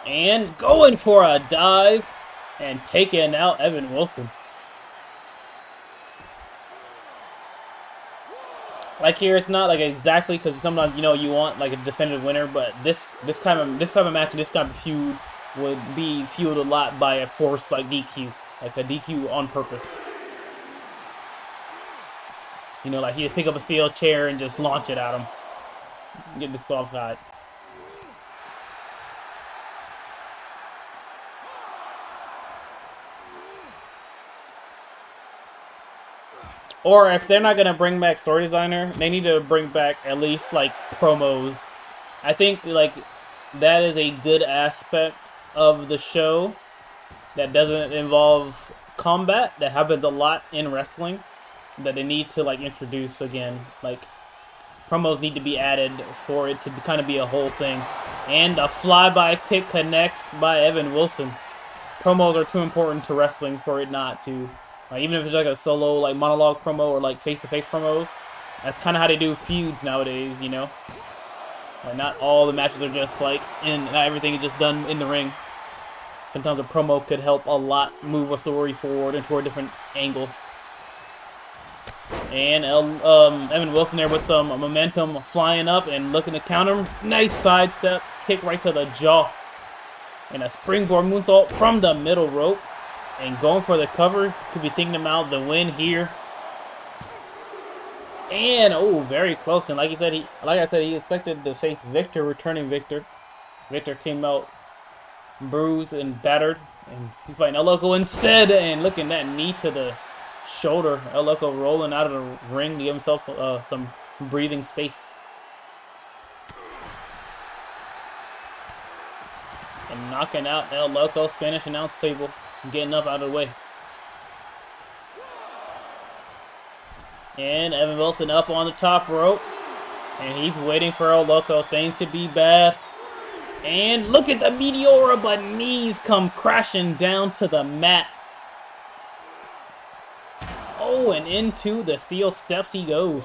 And going for a dive and taking out Evan Wilson. Like here, it's not like exactly because sometimes you want like a definitive winner, but this kind of match and this kind of feud would be fueled a lot by a forced like DQ, like a DQ on purpose. Like he'd pick up a steel chair and just launch it at him, get disqualified. Or if they're not gonna bring back story designer, they need to bring back at least like promos. I think like that is a good aspect of the show that doesn't involve combat that happens a lot in wrestling that they need to like introduce again. Like promos need to be added for it to kind of be a whole thing. And the flyby kick connects by Evan Wilson. Promos are too important to wrestling for it not to. Even if it's like a solo like monologue promo or like face-to-face promos, that's kind of how they do feuds nowadays, Like not all the matches are just like not everything is just done in the ring. Sometimes a promo could help a lot move a story forward into a different angle. And Evan Wilson there with some momentum flying up and looking to counter. Nice sidestep, kick right to the jaw. And a springboard moonsault from the middle rope. And going for the cover. Could be thinking about the win here. And, oh, very close. And like I said, he expected to face Victor, returning Victor. Victor came out bruised and battered. And he's fighting El Loco instead. And looking at that knee to the shoulder. El Loco rolling out of the ring to give himself some breathing space. And knocking out El Loco, Spanish announce table. Getting up out of the way. And Evan Wilson up on the top rope. And he's waiting for El Loco. Things to be bad. And look at the Meteora, but knees come crashing down to the mat. Oh, and into the steel steps he goes.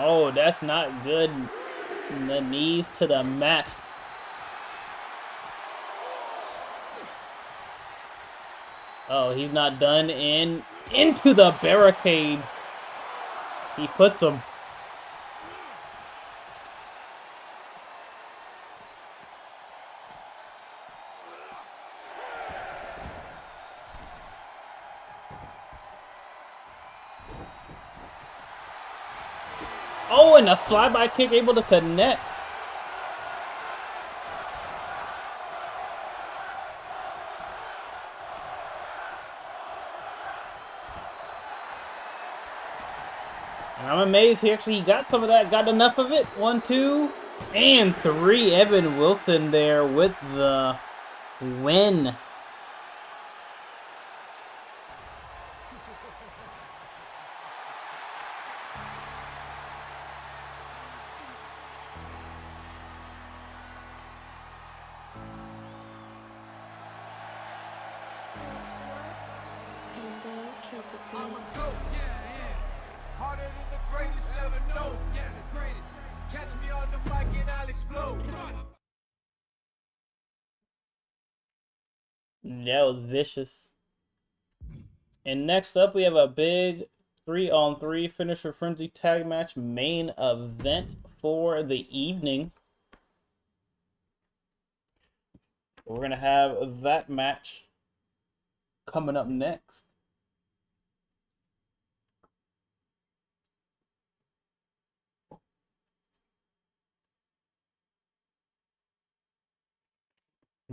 Oh, that's not good. The knees to the mat. Oh, he's not done. Into the barricade. He puts him. Oh, and a flyby kick able to connect. And I'm amazed he actually got some of that, got enough of it. 1, 2, and 3. Evan Wilson there with the win. That was vicious. And next up, we have a big 3-on-3 Finisher Frenzy tag match main event for the evening. We're going to have that match coming up next.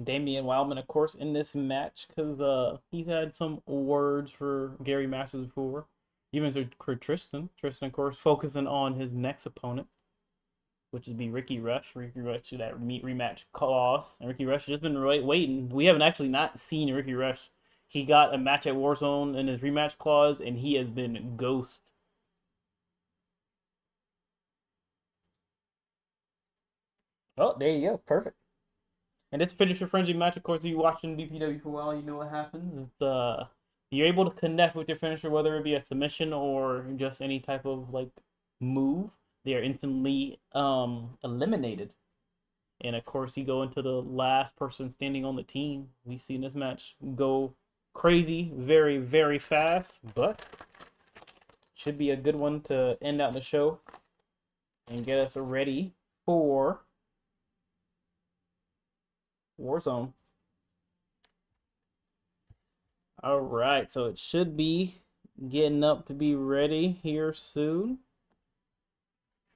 Damian Wildman, of course, in this match because he's had some words for Gary Masters before. Even for Tristan. Tristan, of course, focusing on his next opponent, which would be Ricky Rush. Ricky Rush to that rematch clause. And Ricky Rush has just been waiting. We haven't actually not seen Ricky Rush. He got a match at Warzone in his rematch clause, and he has been ghost. Oh, there you go. Perfect. And it's a finisher frenzy match. Of course, if you're watching BPW for a while, you know what happens. You're able to connect with your finisher, whether it be a submission or just any type of like move. They are instantly eliminated. And of course, you go into the last person standing on the team. We've seen this match go crazy, very, very fast, but should be a good one to end out the show and get us ready for Warzone. All right, so it should be getting up to be ready here soon.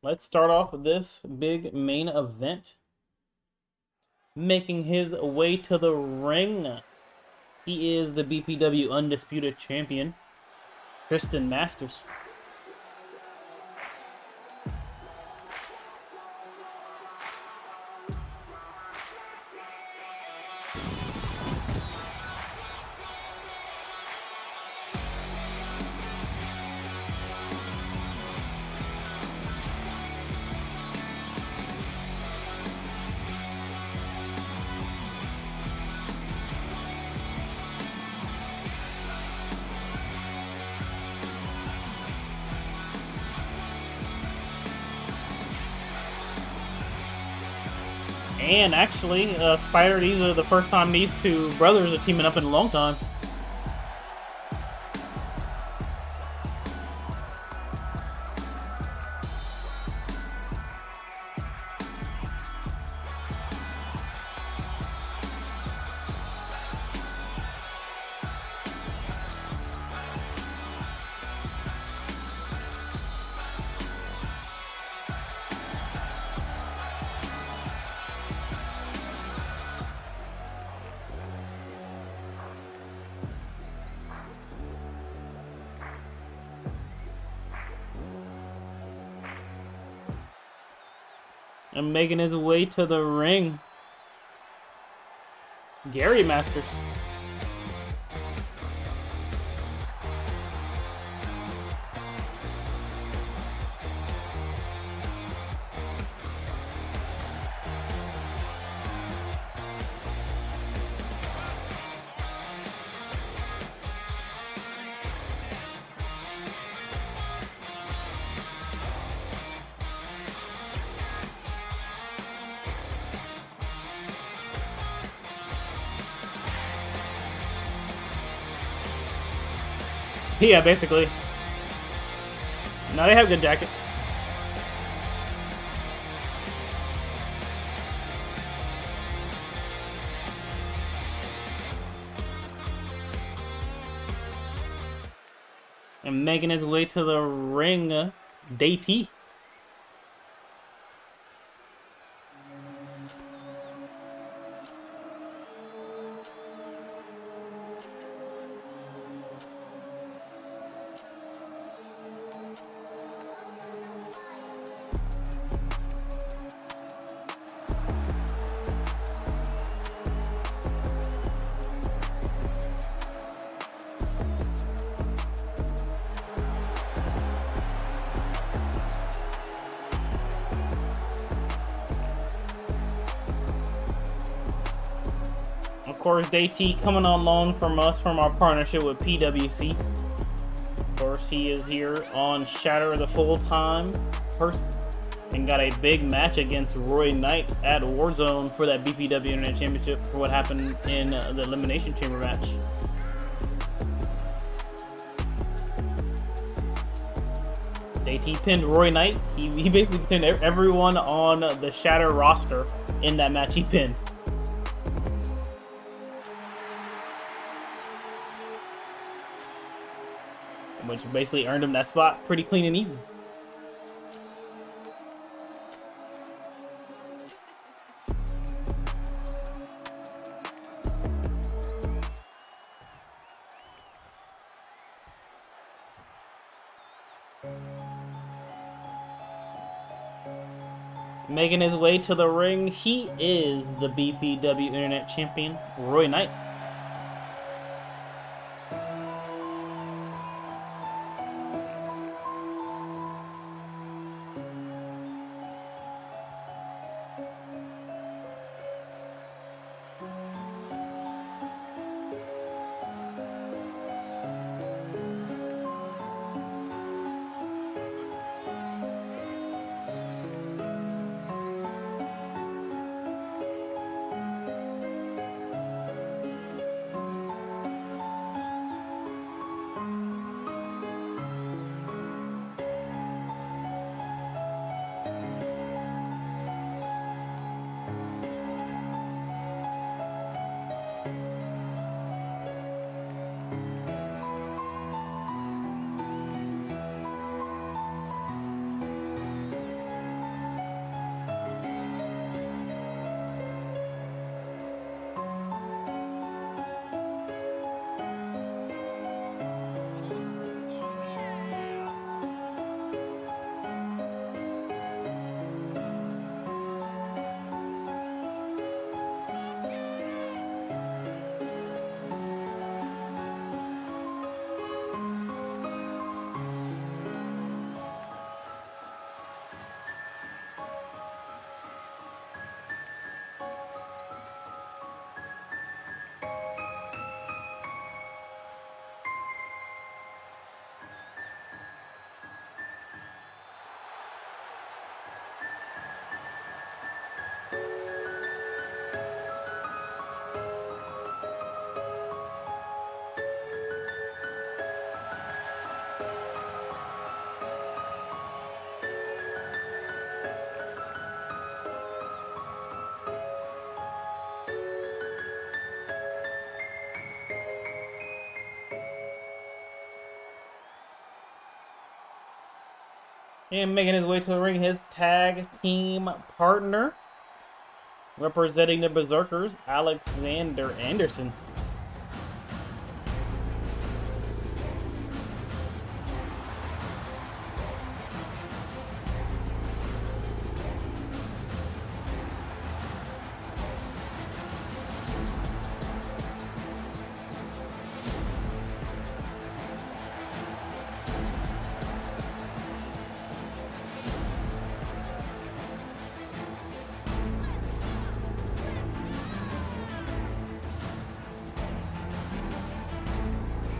Let's start off with this big main event. Making his way to the ring, he is the BPW Undisputed Champion, Tristan Masters. And actually, Spider, these are the first time these two brothers are teaming up in a long time. And making his way to the ring, Gary Masters. Yeah, basically. No, they have good jackets. And making his way to the ring, DT. Of course, DT coming on loan from us from our partnership with PWC. Of course, he is here on Shatter the full-time person and got a big match against Roy Knight at Warzone for that BPW Internet Championship for what happened in the Elimination Chamber match. DT pinned Roy Knight. He basically pinned everyone on the Shatter roster in that match he pinned. Which basically earned him that spot pretty clean and easy. Making his way to the ring, he is the BPW Internet Champion, Roy Knight. And making his way to the ring, his tag team partner, representing the Berserkers, Alexander Anderson.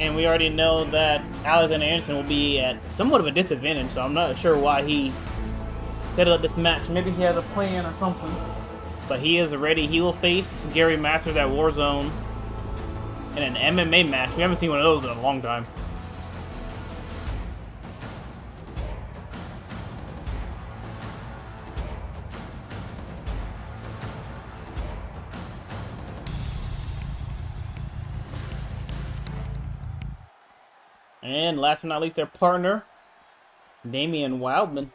And we already know that Alexander Anderson will be at somewhat of a disadvantage, so I'm not sure why he set up this match. Maybe he has a plan or something. But he is ready. He will face Gary Masters at Warzone in an MMA match. We haven't seen one of those in a long time. And last but not least, their partner, Damian Wildman.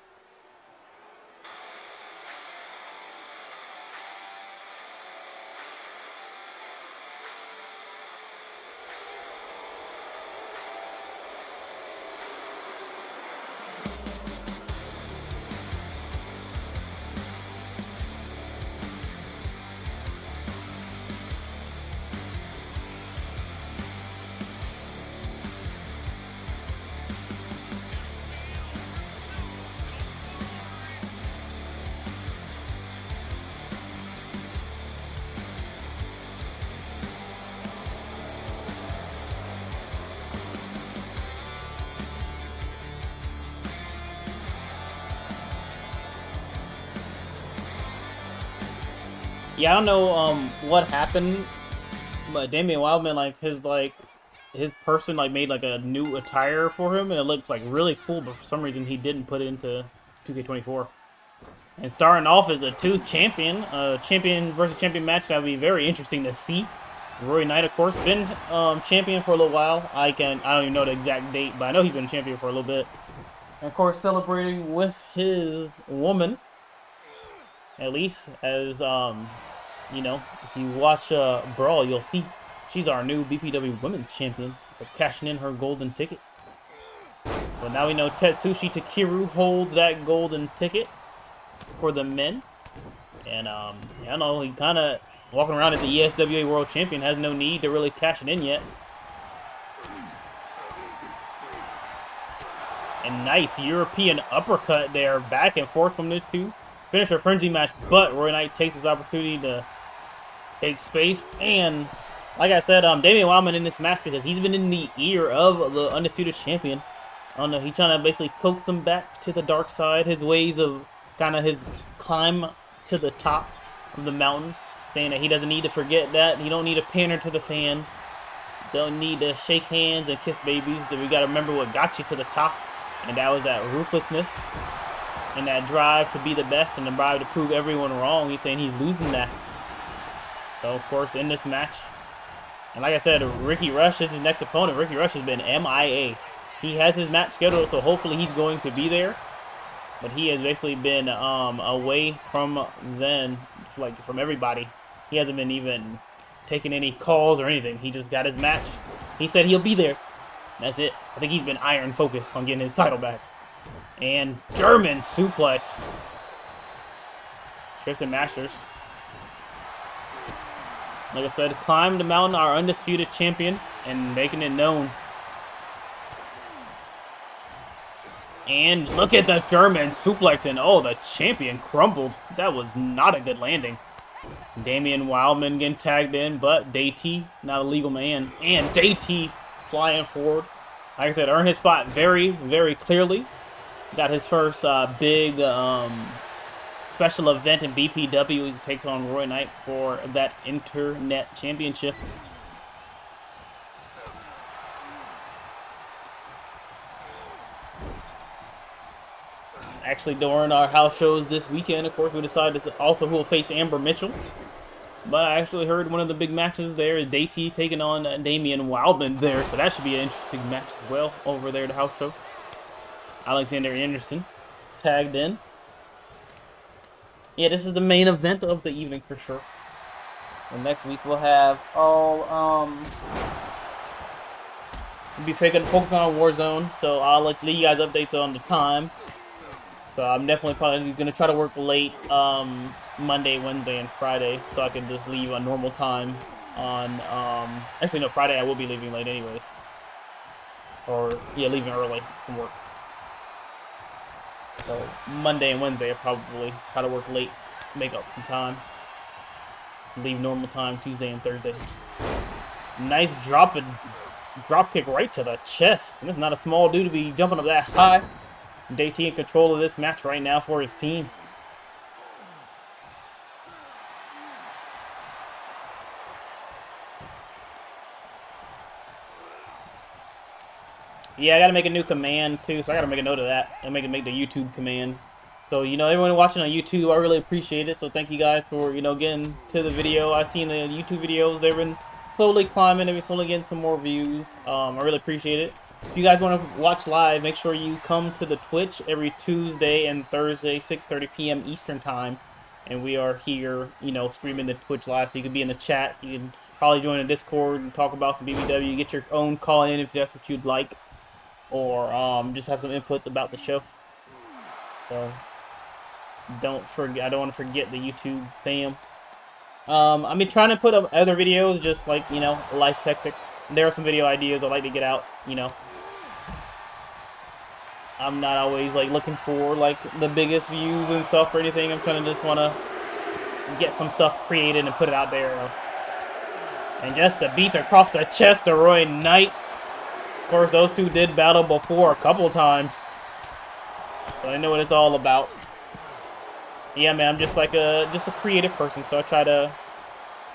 Yeah, I don't know what happened, but Damian Wildman, his person made a new attire for him, and it looks really cool. But for some reason, he didn't put it into 2K24. And starting off as a champion versus champion match, that would be very interesting to see. Roy Knight, of course, been champion for a little while. I don't even know the exact date, but I know he's been champion for a little bit. And of course, celebrating with his woman. At least, as if you watch Brawl, you'll see she's our new BPW Women's Champion for cashing in her golden ticket. But now we know Tetsushi Takeru holds that golden ticket. for the men. And, I don't know, he kind of walking around as the ESWA World Champion, has no need to really cash it in yet. And nice European uppercut there, back and forth from the two. Finish a frenzy match, but Roy Knight takes his opportunity to take space. And, like I said, Damian Wildman in this match because he's been in the ear of the Undisputed Champion. I don't know, he's trying to basically coax him back to the dark side, his ways of kind of his climb to the top of the mountain, saying that he doesn't need to forget that. He don't need to pander to the fans. Don't need to shake hands and kiss babies. That we got to remember what got you to the top, and that was that ruthlessness and that drive to be the best and the drive to prove everyone wrong. He's saying he's losing that. So, of course, in this match, and like I said, Ricky Rush is his next opponent. Ricky Rush has been MIA. He has his match scheduled, so hopefully he's going to be there. But he has basically been away from from everybody. He hasn't been even taking any calls or anything. He just got his match. He said he'll be there. That's it. I think he's been iron focused on getting his title back. And German suplex. Tristan Masters. Like I said, climb the mountain, our undisputed champion, and making it known. And look at the German suplex, and oh, the champion crumbled. That was not a good landing. Damian Wildman getting tagged in, but DT, not a legal man. And DT flying forward. Like I said, earned his spot very, very clearly. Got his first big special event in BPW. He takes on Roy Knight for that Internet Championship. Actually, during our house shows this weekend, of course, we decided to also who will face Amber Mitchell. But I actually heard one of the big matches there is DT taking on Damian Wildman there. So that should be an interesting match as well over there at the house show. Alexander Anderson tagged in. Yeah, this is the main event of the evening for sure. And next week we'll have all we'll be focusing on Warzone. So I'll leave you guys updates on the time. So I'm definitely probably going to try to work late Monday, Wednesday, and Friday, so I can just leave on normal time on, actually no, Friday I will be leaving late anyways. Or, yeah, leaving early from work. So Monday and Wednesday I'll probably try to work late, make up some time. Leave normal time Tuesday and Thursday. Nice drop kick right to the chest. And it's not a small dude to be jumping up that high. DT in control of this match right now for his team. Yeah, I gotta make a new command too, so I gotta make a note of that and make the YouTube command. So, you know, everyone watching on YouTube, I really appreciate it. So thank you guys for, you know, getting to the video. I've seen the YouTube videos, they've been slowly climbing, they've been slowly getting some more views. I really appreciate it. If you guys want to watch live, make sure you come to the Twitch every Tuesday and Thursday, 6:30 p.m. Eastern Time. And we are here, you know, streaming the Twitch live, so you can be in the chat. You can probably join the Discord and talk about some BPW. Get your own call in if that's what you'd like. Or just have some inputs about the show. So, don't forget, I don't want to forget the YouTube fam. I've been trying to put up other videos, just like, you know, life's hectic. There are some video ideas I'd like to get out, you know. I'm not always like looking for like the biggest views and stuff or anything. I'm trying to just want to get some stuff created and put it out there. And just the beats across the chest of Roy Knight. Of course, those two did battle before a couple times, so I know what it's all about. Yeah, man, I'm just like a creative person, so I try to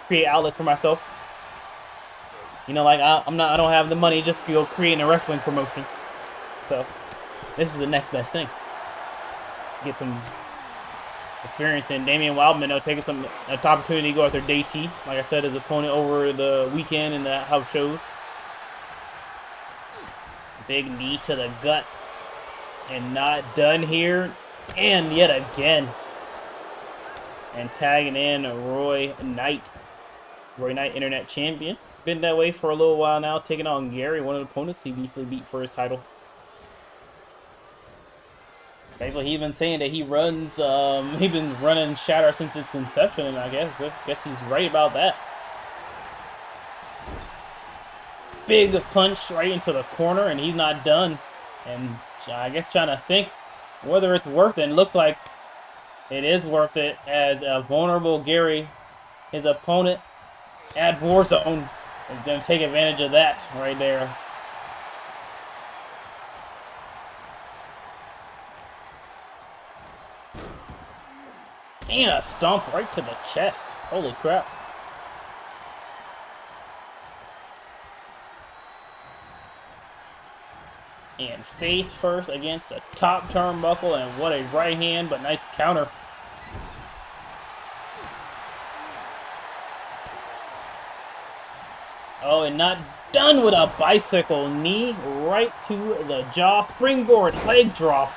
create outlets for myself. You know, like I don't have the money just to go creating a wrestling promotion. So this is the next best thing. Get some experience in. Damian Wildman, though, taking an opportunity to go after DT. Like I said, his opponent over the weekend in the house shows. Big knee to the gut. And not done here. And yet again. And tagging in Roy Knight. Roy Knight, Internet Champion. Been that way for a little while now. Taking on Gary, one of the opponents he recently beat for his title. Basically, he's been saying that he runs, he's been running Shatter since its inception, and I guess he's right about that. Big punch right into the corner, and he's not done. And I guess trying to think whether it's worth it. And it looks like it is worth it, as a vulnerable Gary, his opponent at Warzone, is going to take advantage of that right there. And a stomp right to the chest. Holy crap. And face first against a top turnbuckle, and what a right hand, but nice counter. Oh, and not done with a bicycle knee right to the jaw. Springboard leg drop.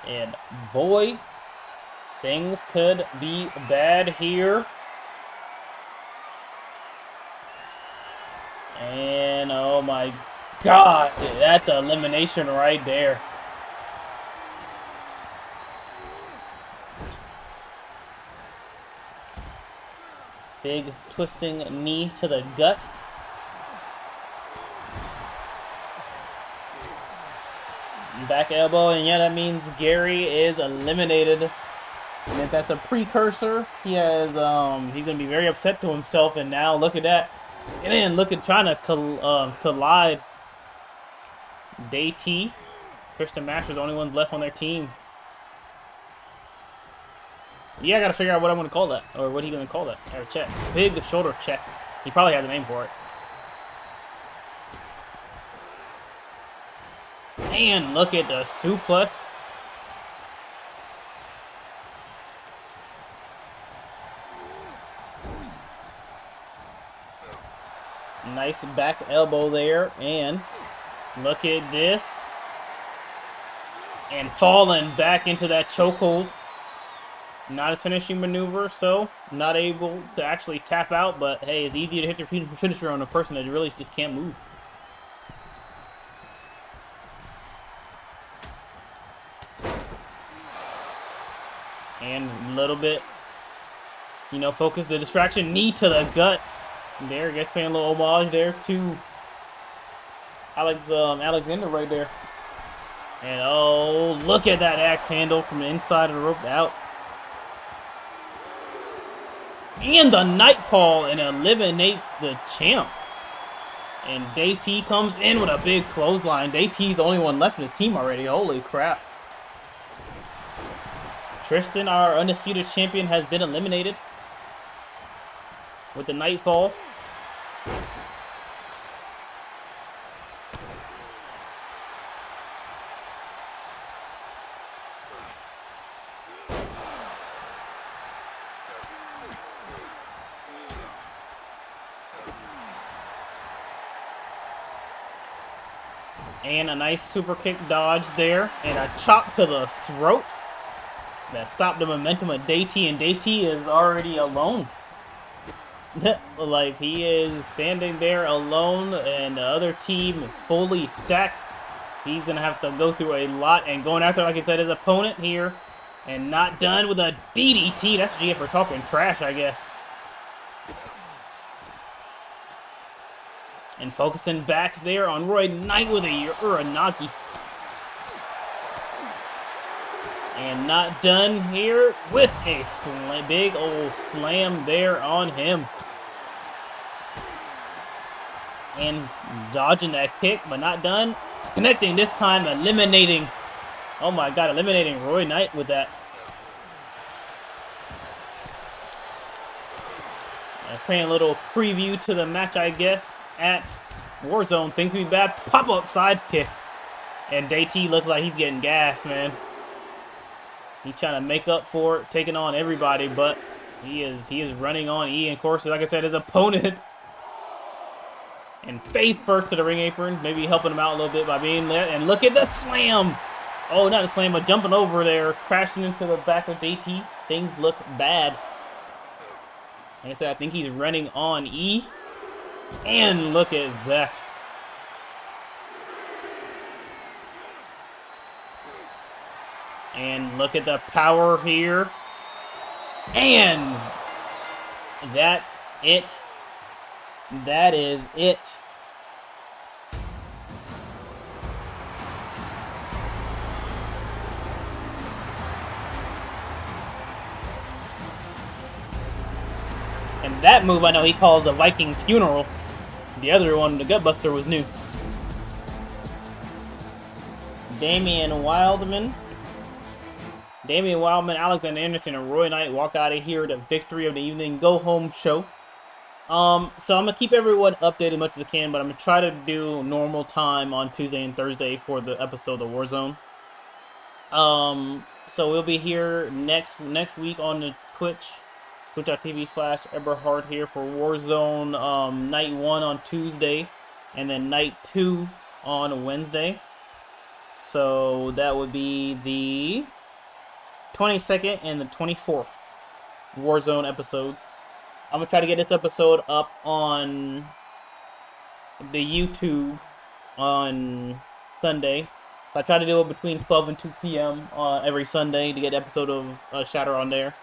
And boy, things could be bad here. And oh my God, that's an elimination right there. Big twisting knee to the gut. Back elbow, and yeah, that means Gary is eliminated. And if that's a precursor, he has he's gonna be very upset to himself. And now look at that, and then look at trying to collide. Day-T, Christian Masters, the only ones left on their team. Yeah, I gotta figure out what I'm gonna call that, or what he's gonna call that. I gotta check. Big shoulder check. He probably has a name for it. And look at the suplex. Nice back elbow there, and look at this. And falling back into that chokehold. Not his finishing maneuver, so not able to actually tap out, but hey, it's easy to hit your finisher on a person that really just can't move. And a little bit, you know, focus the distraction, knee to the gut. There, I guess paying a little homage there to Alexander right there. And oh, look at that axe handle from the inside of the rope out. And the Nightfall, and eliminates the champ. And Day-T comes in with a big clothesline. Day-T's the only one left in his team already. Holy crap. Tristan, our undisputed champion, has been eliminated with the Nightfall. And a nice super kick dodge there, and a chop to the throat that stopped the momentum of Day-T, and Day-T is already alone. Like, he is standing there alone, and the other team is fully stacked. He's going to have to go through a lot, and going after, like I said, his opponent here, and not done with a DDT. That's GF for talking trash, I guess. And focusing back there on Roy Knight with a Uranagi. And not done here with a big old slam there on him. And dodging that kick, but not done. Connecting this time, eliminating. Oh my God, eliminating Roy Knight with that. Playing a little preview to the match, I guess, at Warzone. Things will be bad. Pop-up sidekick. And Day-T looks like he's getting gas, man. He's trying to make up for it, taking on everybody, but he is running on E. And of course, like I said, his opponent. And face first to the ring apron, maybe helping him out a little bit by being there. And look at that slam. Oh, not a slam, but jumping over there, crashing into the back of Day-T. Things look bad. Like I said, I think he's running on E. And look at that. And look at the power here. And that's it. That is it. And that move I know he calls the Viking funeral. The other one, the Gutbuster, was new. Damian Wildman, Alexander Anderson, and Roy Knight walk out of here to victory of the evening go home show. So I'm gonna keep everyone updated as much as I can, but I'm gonna try to do normal time on Tuesday and Thursday for the episode of Warzone. So we'll be here next week on the twitch.tv/Eberhard here for Warzone night 1 on Tuesday, and then night 2 on Wednesday. So that would be the 22nd and the 24th Warzone episodes. I'm going to try to get this episode up on the YouTube on Sunday. So I try to do it between 12 and 2 p.m. Every Sunday to get an episode of Shatter on there.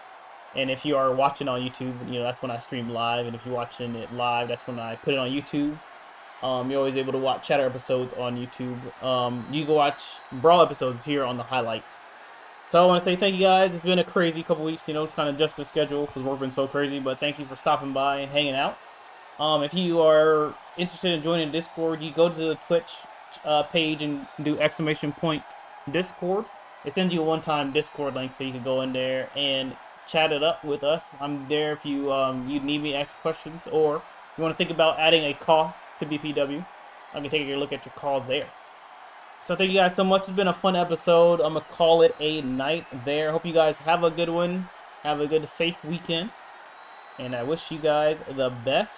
And if you are watching on YouTube, that's when I stream live. And if you're watching it live, that's when I put it on YouTube. You're always able to watch Shatter episodes on YouTube. You can watch Brawl episodes here on the highlights. So I want to say thank you guys. It's been a crazy couple weeks, kind of just the schedule because work's been so crazy. But thank you for stopping by and hanging out. If you are interested in joining Discord, you go to the Twitch page and do !Discord. It sends you a one-time Discord link so you can go in there and chat it up with us. I'm there if you need me to ask questions, or you want to think about adding a call to BPW. I can take a look at your call there. So thank you guys so much. It's been a fun episode. I'm going to call it a night there. Hope you guys have a good one. Have a good, safe weekend. And I wish you guys the best.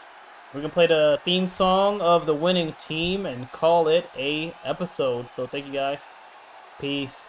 We're going to play the theme song of the winning team and call it a episode. So thank you guys. Peace.